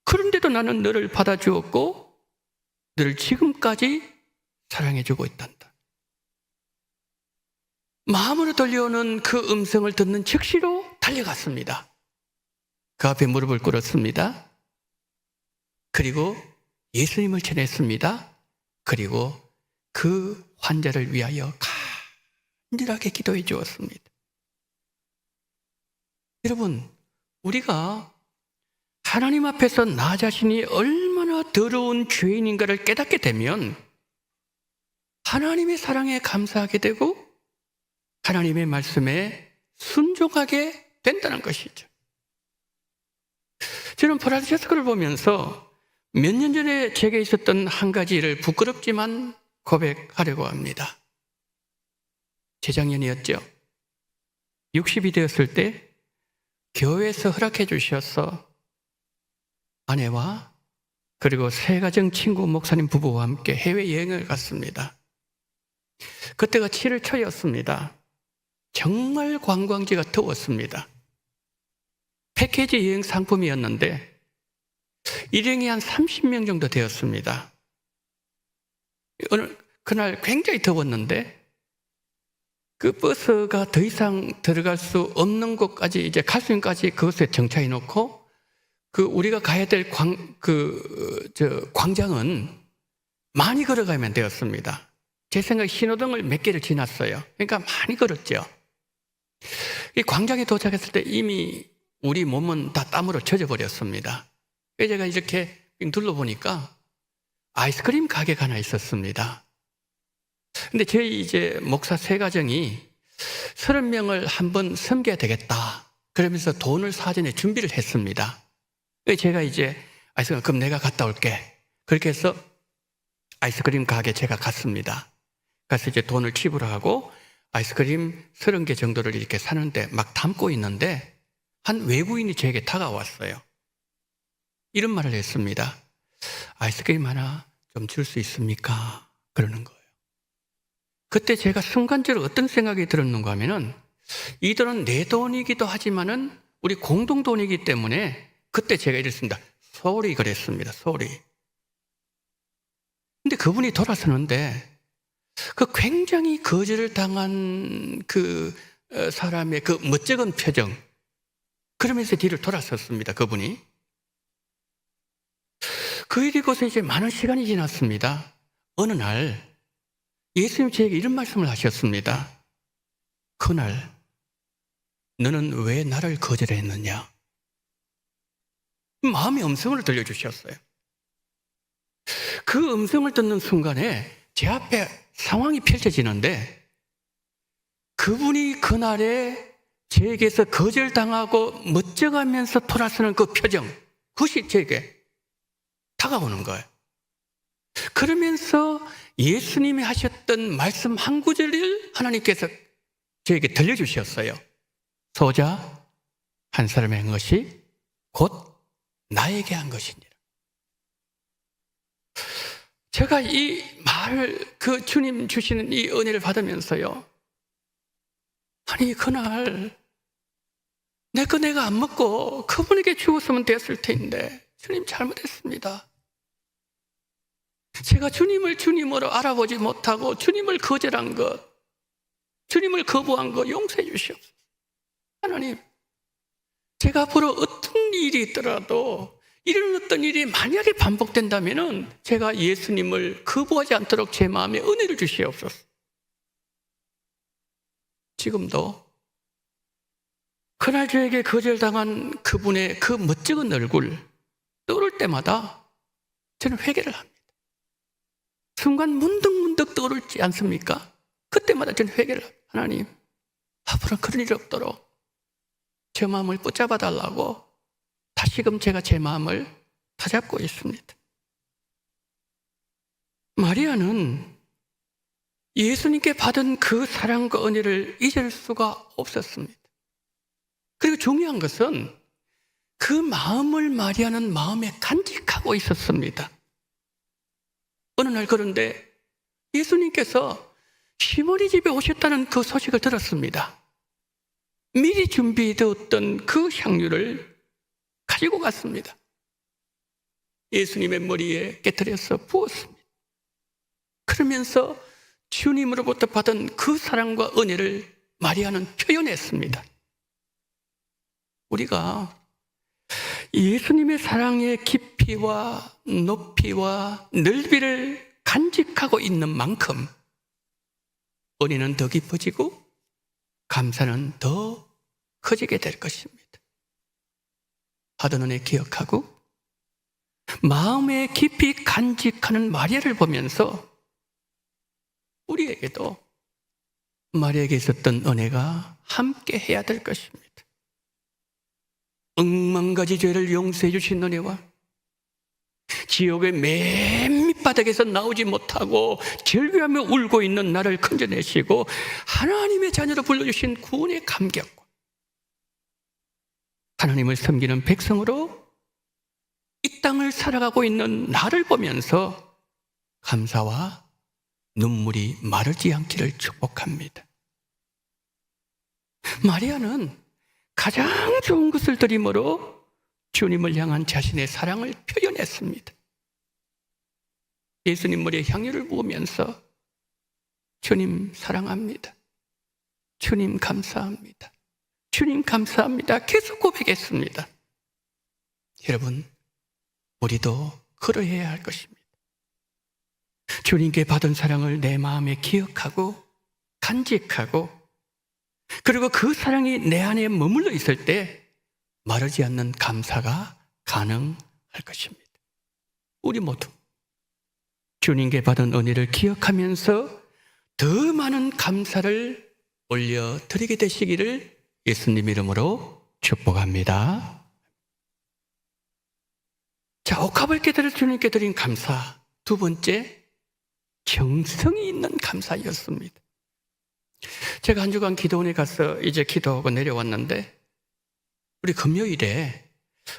그런데도 나는 너를 받아주었고 너를 지금까지 사랑해주고 있단다. 마음으로 들려오는 그 음성을 듣는 즉시로 달려갔습니다. 그 앞에 무릎을 꿇었습니다. 그리고 예수님을 전했습니다. 그리고 그 환자를 위하여 간절하게 기도해 주었습니다. 여러분, 우리가 하나님 앞에서 나 자신이 얼마나 더러운 죄인인가를 깨닫게 되면 하나님의 사랑에 감사하게 되고 하나님의 말씀에 순종하게 된다는 것이죠. 저는 프란체스코를 보면서 몇 년 전에 제게 있었던 한 가지 일을 부끄럽지만 고백하려고 합니다. 재작년이었죠. 60이 되었을 때 교회에서 허락해 주셔서 아내와 그리고 세 가정 친구 목사님 부부와 함께 해외여행을 갔습니다. 그때가 7월 초였습니다. 정말 관광지가 더웠습니다. 패키지 여행 상품이었는데 일행이 한 30명 정도 되었습니다. 그날 굉장히 더웠는데 그 버스가 더 이상 들어갈 수 없는 곳까지 이제 갈 수 있는 까지 그것에 정차해 놓고 우리가 가야 될 광장은 많이 걸어가면 되었습니다. 제 생각에 신호등을 몇 개를 지났어요. 그러니까 많이 걸었죠. 이 광장에 도착했을 때 이미 우리 몸은 다 땀으로 젖어버렸습니다. 그래서 제가 이렇게 둘러보니까 아이스크림 가게가 하나 있었습니다. 근데 저희 이제 목사 세 가정이 30명을 한번 섬겨야 되겠다. 그러면서 돈을 사전에 준비를 했습니다. 그래서 제가 이제 아이스크림, 그럼 내가 갔다 올게. 그렇게 해서 아이스크림 가게 제가 갔습니다. 가서 이제 돈을 지불하고 아이스크림 30개 정도를 이렇게 사는데 막 담고 있는데 한 외국인이 저에게 다가왔어요. 이런 말을 했습니다. 아이스크림 하나 좀 줄 수 있습니까? 그러는 거예요. 그때 제가 순간적으로 어떤 생각이 들었는가 하면은 이 돈은 내 돈이기도 하지만은 우리 공동 돈이기 때문에 그때 제가 이랬습니다. 소리 그랬습니다. 소리. 근데 그분이 돌아서는데 그 굉장히 거절을 당한 그 사람의 그 멋쩍은 표정, 그러면서 뒤를 돌아섰습니다. 그분이. 그 일이고서 이제 많은 시간이 지났습니다. 어느 날 예수님 저에게 이런 말씀을 하셨습니다. 그날 너는 왜 나를 거절했느냐? 마음의 음성을 들려주셨어요. 그 음성을 듣는 순간에 제 앞에 상황이 펼쳐지는데 그분이 그날에 저에게서 거절당하고 멋쩍으면서 돌아서는 그 표정, 그것이 저에게 다가오는 거예요. 그러면서 예수님이 하셨던 말씀 한 구절을 하나님께서 저에게 들려주셨어요. 소자 한 사람의 한 것이 곧 나에게 한 것이니라. 제가 이 말, 그 주님 주시는 이 은혜를 받으면서요, 아니 그날 내 거 내가 안 먹고 그분에게 주었으면 됐을 텐데 주님 잘못했습니다. 제가 주님을 주님으로 알아보지 못하고 주님을 거절한 것, 주님을 거부한 것 용서해 주시옵소서. 하나님, 제가 앞으로 어떤 일이 있더라도 이런 어떤 일이 만약에 반복된다면 제가 예수님을 거부하지 않도록 제 마음에 은혜를 주시옵소서. 지금도 그날 저에게 거절당한 그분의 그 멋쩍은 얼굴 떠오를 때마다 저는 회개를 합니다. 순간 문득문득 떠오르지 않습니까? 그때마다 저는 회개를 합니다. 하나님, 앞으로 그런 일이 없도록 제 마음을 붙잡아 달라고 다시금 제가 제 마음을 다잡고 있습니다. 마리아는 예수님께 받은 그 사랑과 은혜를 잊을 수가 없었습니다. 그리고 중요한 것은 그 마음을 마리아는 마음에 간직하고 있었습니다. 어느 날 그런데 예수님께서 시몬이 집에 오셨다는 그 소식을 들었습니다. 미리 준비되었던 그 향유를 가지고 갔습니다. 예수님의 머리에 깨트려서 부었습니다. 그러면서 주님으로부터 받은 그 사랑과 은혜를 마리아는 표현했습니다. 우리가 예수님의 사랑의 깊이와 높이와 넓이를 간직하고 있는 만큼 은혜는 더 깊어지고 감사는 더 커지게 될 것입니다. 받은 은혜 기억하고 마음에 깊이 간직하는 마리아를 보면서 우리에게도 마리아에게 있었던 은혜가 함께 해야 될 것입니다. 억만 가지 죄를 용서해 주신 은혜와 지옥의 맨 밑바닥에서 나오지 못하고 절규하며 울고 있는 나를 건져내시고 하나님의 자녀로 불러주신 구원의 감격과 하나님을 섬기는 백성으로 이 땅을 살아가고 있는 나를 보면서 감사와 눈물이 마르지 않기를 축복합니다. 마리아는 가장 좋은 것을 드림으로 주님을 향한 자신의 사랑을 표현했습니다. 예수님 머리에 향유를 부으면서 주님 사랑합니다. 주님 감사합니다. 주님 감사합니다. 계속 고백했습니다. 여러분, 우리도 그러해야 할 것입니다. 주님께 받은 사랑을 내 마음에 기억하고 간직하고, 그리고 그 사랑이 내 안에 머물러 있을 때 마르지 않는 감사가 가능할 것입니다. 우리 모두 주님께 받은 은혜를 기억하면서 더 많은 감사를 올려드리게 되시기를 예수님 이름으로 축복합니다. 자, 옥합을 깨달아 주님께 드린 감사. 두 번째, 정성이 있는 감사였습니다. 제가 한 주간 기도원에 가서 이제 기도하고 내려왔는데, 우리 금요일에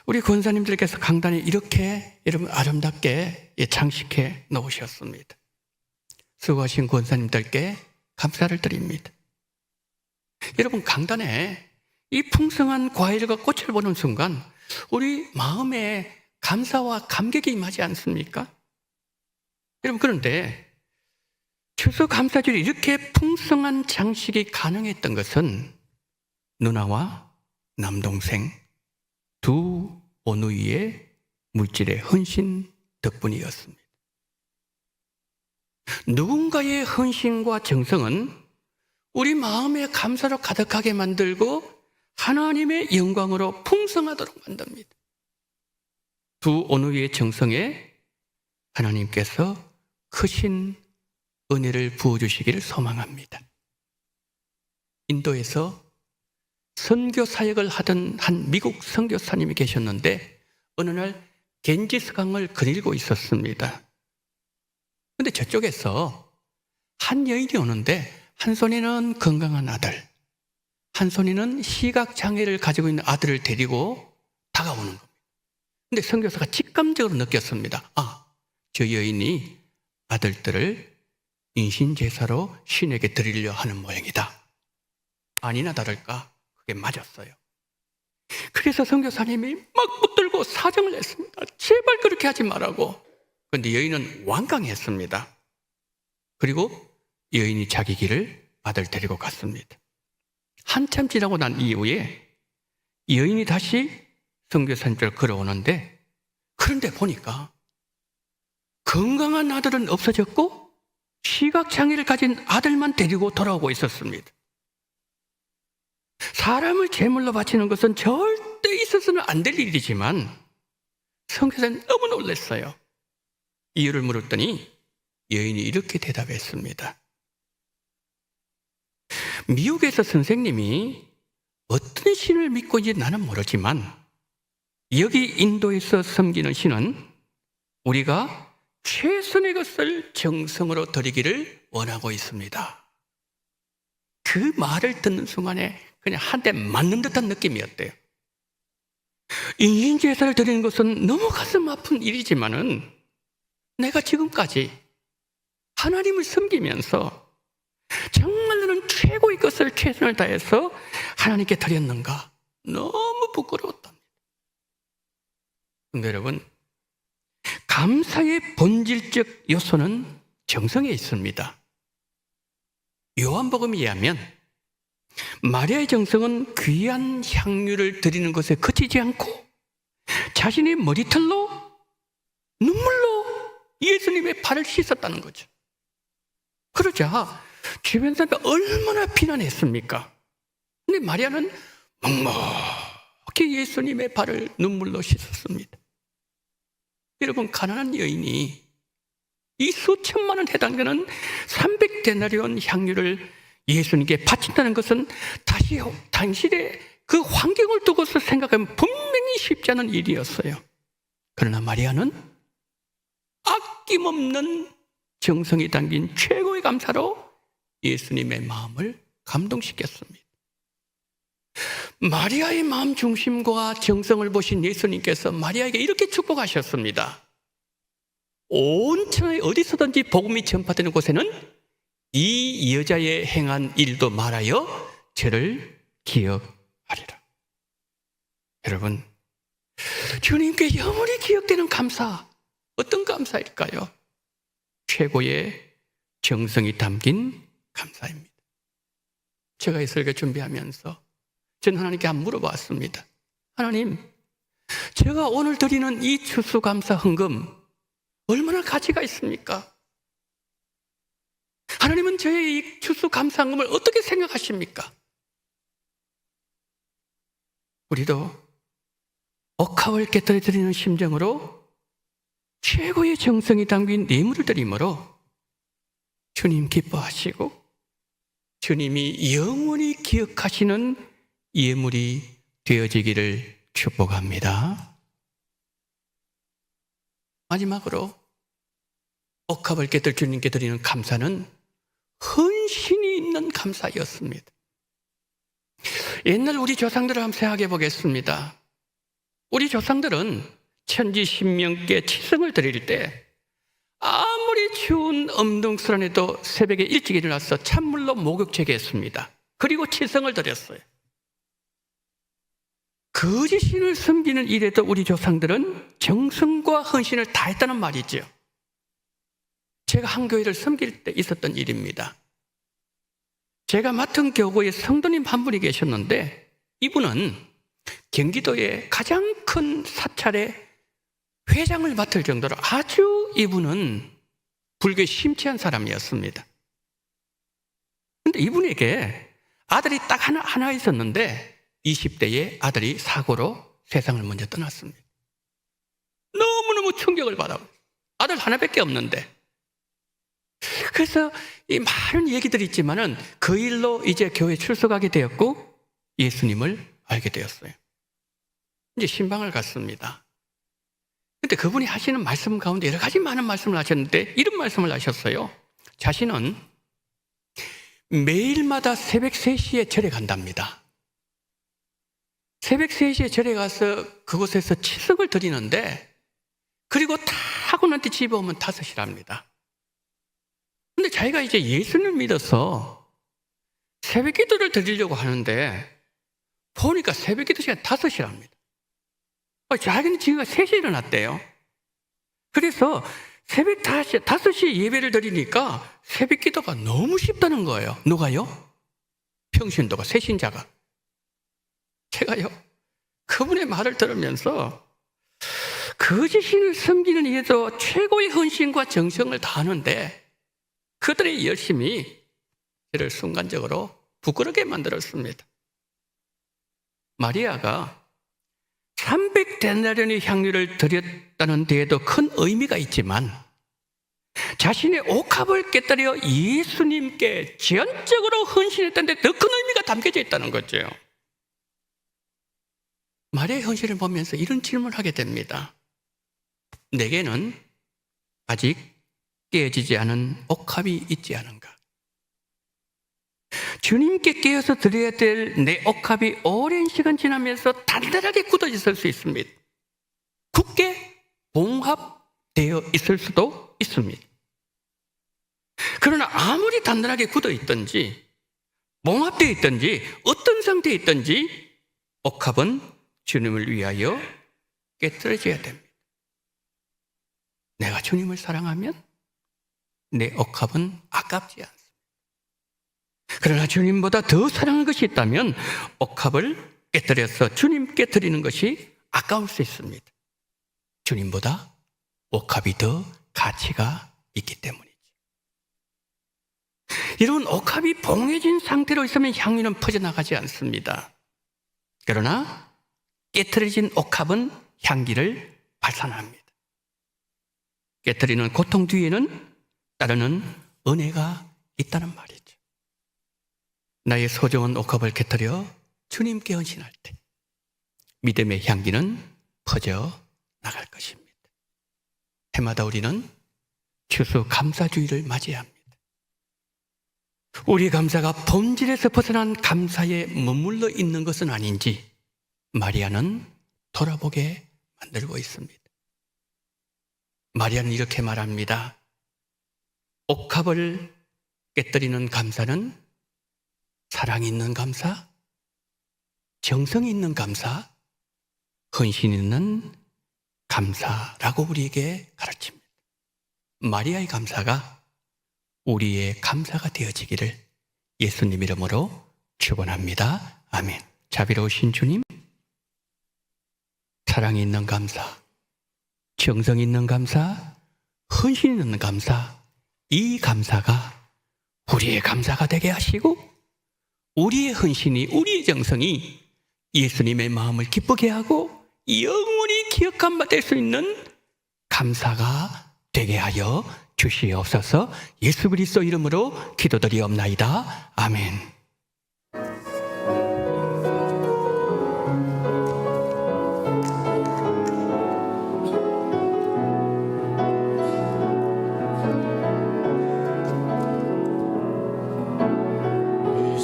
우리 권사님들께서 강단에 이렇게 여러분 아름답게 장식해 놓으셨습니다. 수고하신 권사님들께 감사를 드립니다. 여러분, 강단에 이 풍성한 과일과 꽃을 보는 순간 우리 마음에 감사와 감격이 임하지 않습니까? 여러분, 그런데 추수감사절이 이렇게 풍성한 장식이 가능했던 것은 누나와 남동생 두 어누이의 물질의 헌신 덕분이었습니다. 누군가의 헌신과 정성은 우리 마음에 감사로 가득하게 만들고 하나님의 영광으로 풍성하도록 만듭니다. 두 어누이의 정성에 하나님께서 크신 은혜를 부어주시기를 소망합니다. 인도에서 선교 사역을 하던 한 미국 선교사님이 계셨는데 어느 날 겐지스 강을 거닐고 있었습니다. 그런데 저쪽에서 한 여인이 오는데 한 손에는 건강한 아들, 한 손에는 시각장애를 가지고 있는 아들을 데리고 다가오는 겁니다. 그런데 선교사가 직감적으로 느꼈습니다. 아, 저 여인이 아들들을 인신제사로 신에게 드리려 하는 모양이다. 아니나 다를까 그게 맞았어요. 그래서 선교사님이 막 붙들고 사정을 했습니다. 제발 그렇게 하지 말라고. 그런데 여인은 완강했습니다. 그리고 여인이 자기 길을 아들 데리고 갔습니다. 한참 지나고 난 이후에 여인이 다시 선교사님께로 걸어오는데, 그런데 보니까 건강한 아들은 없어졌고 시각장애를 가진 아들만 데리고 돌아오고 있었습니다. 사람을 제물로 바치는 것은 절대 있어서는 안 될 일이지만 선교사는 너무 놀랐어요. 이유를 물었더니 여인이 이렇게 대답했습니다. 미국에서 선생님이 어떤 신을 믿고 있는지 나는 모르지만 여기 인도에서 섬기는 신은 우리가 최선의 것을 정성으로 드리기를 원하고 있습니다. 그 말을 듣는 순간에 그냥 한 대 맞는 듯한 느낌이었대요. 인신제사를 드리는 것은 너무 가슴 아픈 일이지만은 내가 지금까지 하나님을 섬기면서 정말 나는 최고의 것을 최선을 다해서 하나님께 드렸는가? 너무 부끄러웠답니다. 근데 여러분, 감사의 본질적 요소는 정성에 있습니다. 요한복음에 의하면 마리아의 정성은 귀한 향유를 드리는 것에 그치지 않고 자신의 머리털로 눈물로 예수님의 발을 씻었다는 거죠. 그러자 주변 사람들이 얼마나 비난했습니까? 근데 마리아는 묵묵히 예수님의 발을 눈물로 씻었습니다. 여러분, 가난한 여인이 이 수천만 원 해당되는 300데나리온 향유를 예수님께 바친다는 것은 다시 당신의 그 환경을 두고서 생각하면 분명히 쉽지 않은 일이었어요. 그러나 마리아는 아낌없는 정성이 담긴 최고의 감사로 예수님의 마음을 감동시켰습니다. 마리아의 마음 중심과 정성을 보신 예수님께서 마리아에게 이렇게 축복하셨습니다. 온 천하에 어디서든지 복음이 전파되는 곳에는 이 여자의 행한 일도 말하여 저를 기억하리라. 여러분, 주님께 영원히 기억되는 감사, 어떤 감사일까요? 최고의 정성이 담긴 감사입니다. 제가 이 설교 준비하면서 저는 하나님께 한번 물어봤습니다. 하나님, 제가 오늘 드리는 이 추수감사 헌금 얼마나 가치가 있습니까? 하나님은 저의 이 추수감사 헌금을 어떻게 생각하십니까? 우리도 억합을 깨뜨려 드리는 심정으로 최고의 정성이 담긴 예물을 드림으로 주님 기뻐하시고 주님이 영원히 기억하시는 예물이 되어지기를 축복합니다. 마지막으로 억합을 깨뜨려 주님께 드리는 감사는 헌신이 있는 감사였습니다. 옛날 우리 조상들을 한번 생각해 보겠습니다. 우리 조상들은 천지 신명께 치성을 드릴 때 아무리 추운 엄동설안에도 새벽에 일찍 일어나서 찬물로 목욕 제기했습니다. 그리고 치성을 드렸어요. 거짓신을 섬기는 일에도 우리 조상들은 정성과 헌신을 다했다는 말이죠. 제가 한 교회를 섬길 때 있었던 일입니다. 제가 맡은 교구에 성도님 한 분이 계셨는데 이분은 경기도의 가장 큰 사찰의 회장을 맡을 정도로 아주 이분은 불교에 심취한 사람이었습니다. 그런데 이분에게 아들이 딱 하나 있었는데 20대에 아들이 사고로 세상을 먼저 떠났습니다. 너무너무 충격을 받아. 아들 하나밖에 없는데. 그래서 이 많은 얘기들이 있지만은 그 일로 이제 교회에 출석하게 되었고 예수님을 알게 되었어요. 이제 신방을 갔습니다. 근데 그분이 하시는 말씀 가운데 여러 가지 많은 말씀을 하셨는데 이런 말씀을 하셨어요. 자신은 매일마다 새벽 3시에 절에 간답니다. 새벽 3시에 절에 가서 그곳에서 치석을 드리는데 그리고 다 하고 난 뒤 집에 오면 5시랍니다. 근데 자기가 이제 예수님을 믿어서 새벽 기도를 드리려고 하는데 보니까 새벽 기도 시간 5시랍니다. 자기는 지금 3시에 일어났대요. 그래서 새벽 5시에 예배를 드리니까 새벽 기도가 너무 쉽다는 거예요. 누가요? 평신도가, 새신자가. 제가요, 그분의 말을 들으면서 거짓신을 섬기는 이에도 최고의 헌신과 정성을 다하는데 그들의 열심이 저를 순간적으로 부끄럽게 만들었습니다. 마리아가 300데나리온의 향유를 드렸다는 데에도 큰 의미가 있지만 자신의 옥합을 깨뜨려 예수님께 전적으로 헌신했다는 데 더 큰 의미가 담겨져 있다는 거죠. 마리아의 헌신을 보면서 이런 질문을 하게 됩니다. 내게는 아직 깨어지지 않은 옥합이 있지 않은가? 주님께 깨어서 드려야 될 내 옥합이 오랜 시간 지나면서 단단하게 굳어져 있을 수 있습니다. 굳게 봉합되어 있을 수도 있습니다. 그러나 아무리 단단하게 굳어 있든지 봉합되어 있든지 어떤 상태에 있든지 옥합은 주님을 위하여 깨뜨려져야 됩니다. 내가 주님을 사랑하면 내 옥합은 아깝지 않습니다. 그러나 주님보다 더 사랑하는 것이 있다면 옥합을 깨뜨려서 주님께 드리는 것이 아까울 수 있습니다. 주님보다 옥합이 더 가치가 있기 때문이죠. 이런 옥합이 봉해진 상태로 있으면 향유는 퍼져나가지 않습니다. 그러나 깨트려진 옥합은 향기를 발산합니다. 깨트리는 고통 뒤에는 따르는 은혜가 있다는 말이죠. 나의 소중한 옥합을 깨트려 주님께 헌신할 때 믿음의 향기는 퍼져 나갈 것입니다. 해마다 우리는 추수 감사주의를 맞이합니다. 우리 감사가 본질에서 벗어난 감사에 머물러 있는 것은 아닌지 마리아는 돌아보게 만들고 있습니다. 마리아는 이렇게 말합니다. 옥합을 깨뜨리는 감사는 사랑이 있는 감사, 정성이 있는 감사, 헌신 있는 감사라고 우리에게 가르칩니다. 마리아의 감사가 우리의 감사가 되어지기를 예수님 이름으로 축원합니다. 아멘. 자비로우신 주님, 사랑이 있는 감사, 정성 있는 감사, 헌신 있는 감사, 이 감사가 우리의 감사가 되게 하시고 우리의 헌신이, 우리의 정성이 예수님의 마음을 기쁘게 하고 영원히 기억함 받을 수 있는 감사가 되게 하여 주시옵소서. 예수 그리스도 이름으로 기도드리옵나이다. 아멘.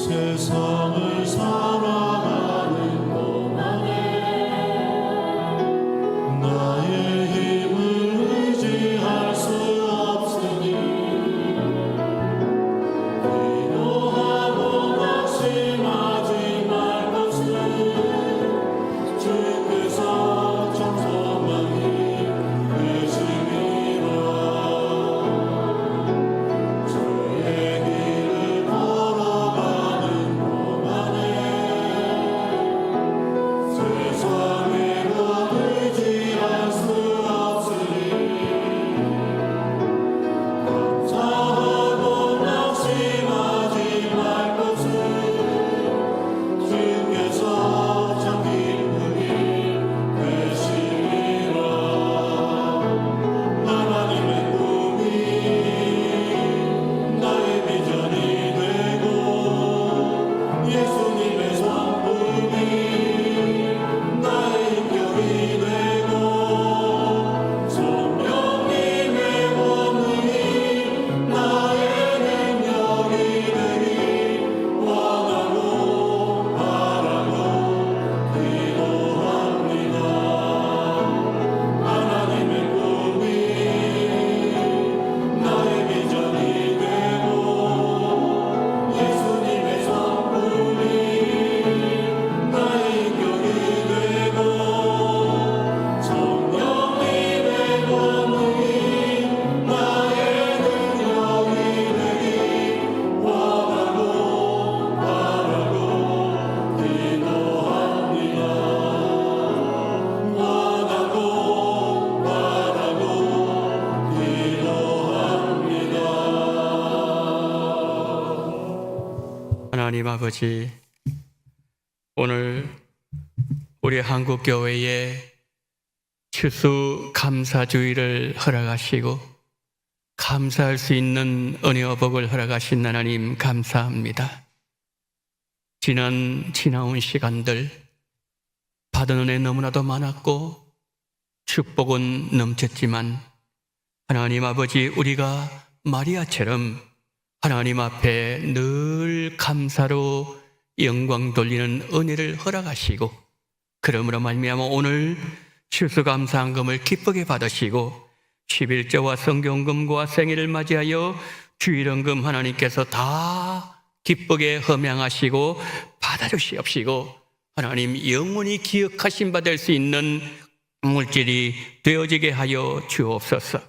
세상을 살아가는 동안에 나의 힘을 의지할 수 없으니 기도하고 낙심하지 말 것을 주께서 청성한 힘 되심이라. 주의 길을 걸어가는 세상에도 의지할 수 없으니 감사하고 낙심하지 말 것을 주께서 참 기쁨이 되시리라. 하나님의 꿈이 나의 비전이 되고 예수님의 성품이 나의 인격이 되고 성령님의 권능이 나의 능력이 되기 원하고 바라고 기도합니다. 하나님의 꿈이 나의 비전이 되고 예수님의 성품이 나의 인격이 되고 성령님의 권능이 나의 능력이 되기 원하고 바라고 기도합니다. 원하고 바라고 기도합니다. 하나님 아버지, 오늘 우리 한국교회에 추수 감사주의를 허락하시고 감사할 수 있는 은혜와 복을 허락하신 하나님 감사합니다. 지나온 시간들 받은 은혜 너무나도 많았고 축복은 넘쳤지만 하나님 아버지, 우리가 마리아처럼 하나님 앞에 늘 감사로 영광 돌리는 은혜를 허락하시고 그러므로 말미암아 오늘 추수감사한금을 기쁘게 받으시고 11조와 성경금과 생일을 맞이하여 주일헌금 하나님께서 다 기쁘게 험양하시고 받아주시옵시고 하나님 영원히 기억하심 받을 수 있는 물질이 되어지게 하여 주옵소서.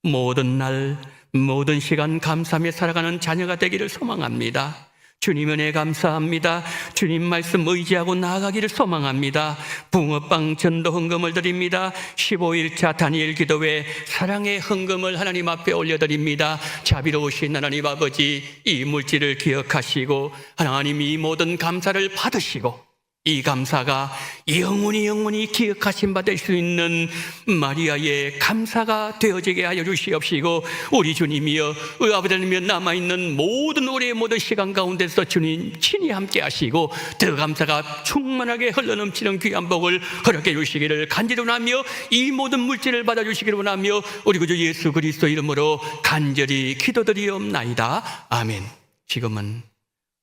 모든 날 모든 시간 감사하며 살아가는 자녀가 되기를 소망합니다. 주님 은혜 감사합니다. 주님 말씀 의지하고 나아가기를 소망합니다. 붕어빵 전도 헌금을 드립니다. 15일차 다니엘 기도회 사랑의 헌금을 하나님 앞에 올려드립니다. 자비로우신 하나님 아버지, 이 물질을 기억하시고 하나님 이 모든 감사를 받으시고 이 감사가 영원히 기억하심 받을 수 있는 마리아의 감사가 되어지게 하여 주시옵시고 우리 주님이여 아버지 하나님이여 남아있는 모든 우리의 모든 시간 가운데서 주님 친히 함께 하시고 더 감사가 충만하게 흘러넘치는 귀한 복을 허락해 주시기를 간절히 원하며 이 모든 물질을 받아주시기를 원하며 우리 구주 예수 그리스도 이름으로 간절히 기도드리옵나이다. 아멘. 지금은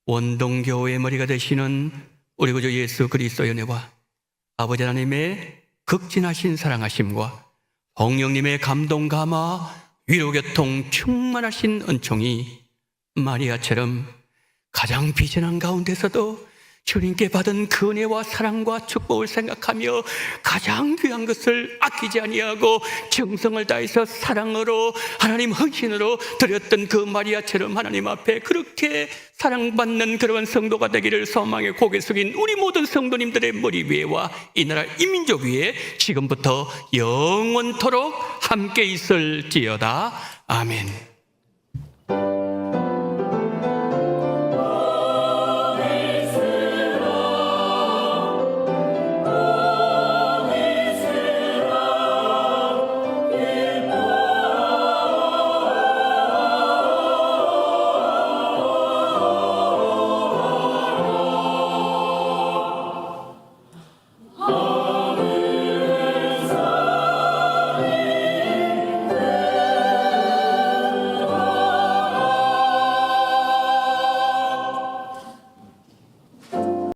원동교회의 머리가 되시는 우리 구주 예수 그리스도의 은혜와 아버지 하나님의 극진하신 사랑하심과 홍영님의 감동 감화, 위로교통 충만하신 은총이 마리아처럼 가장 비전한 가운데서도 주님께 받은 그 은혜와 사랑과 축복을 생각하며 가장 귀한 것을 아끼지 아니하고 정성을 다해서 사랑으로 하나님 헌신으로 드렸던 그 마리아처럼 하나님 앞에 그렇게 사랑받는 그러한 성도가 되기를 소망에 고개 숙인 우리 모든 성도님들의 머리 위에와 이 나라 이민족 위에 지금부터 영원토록 함께 있을지어다. 아멘.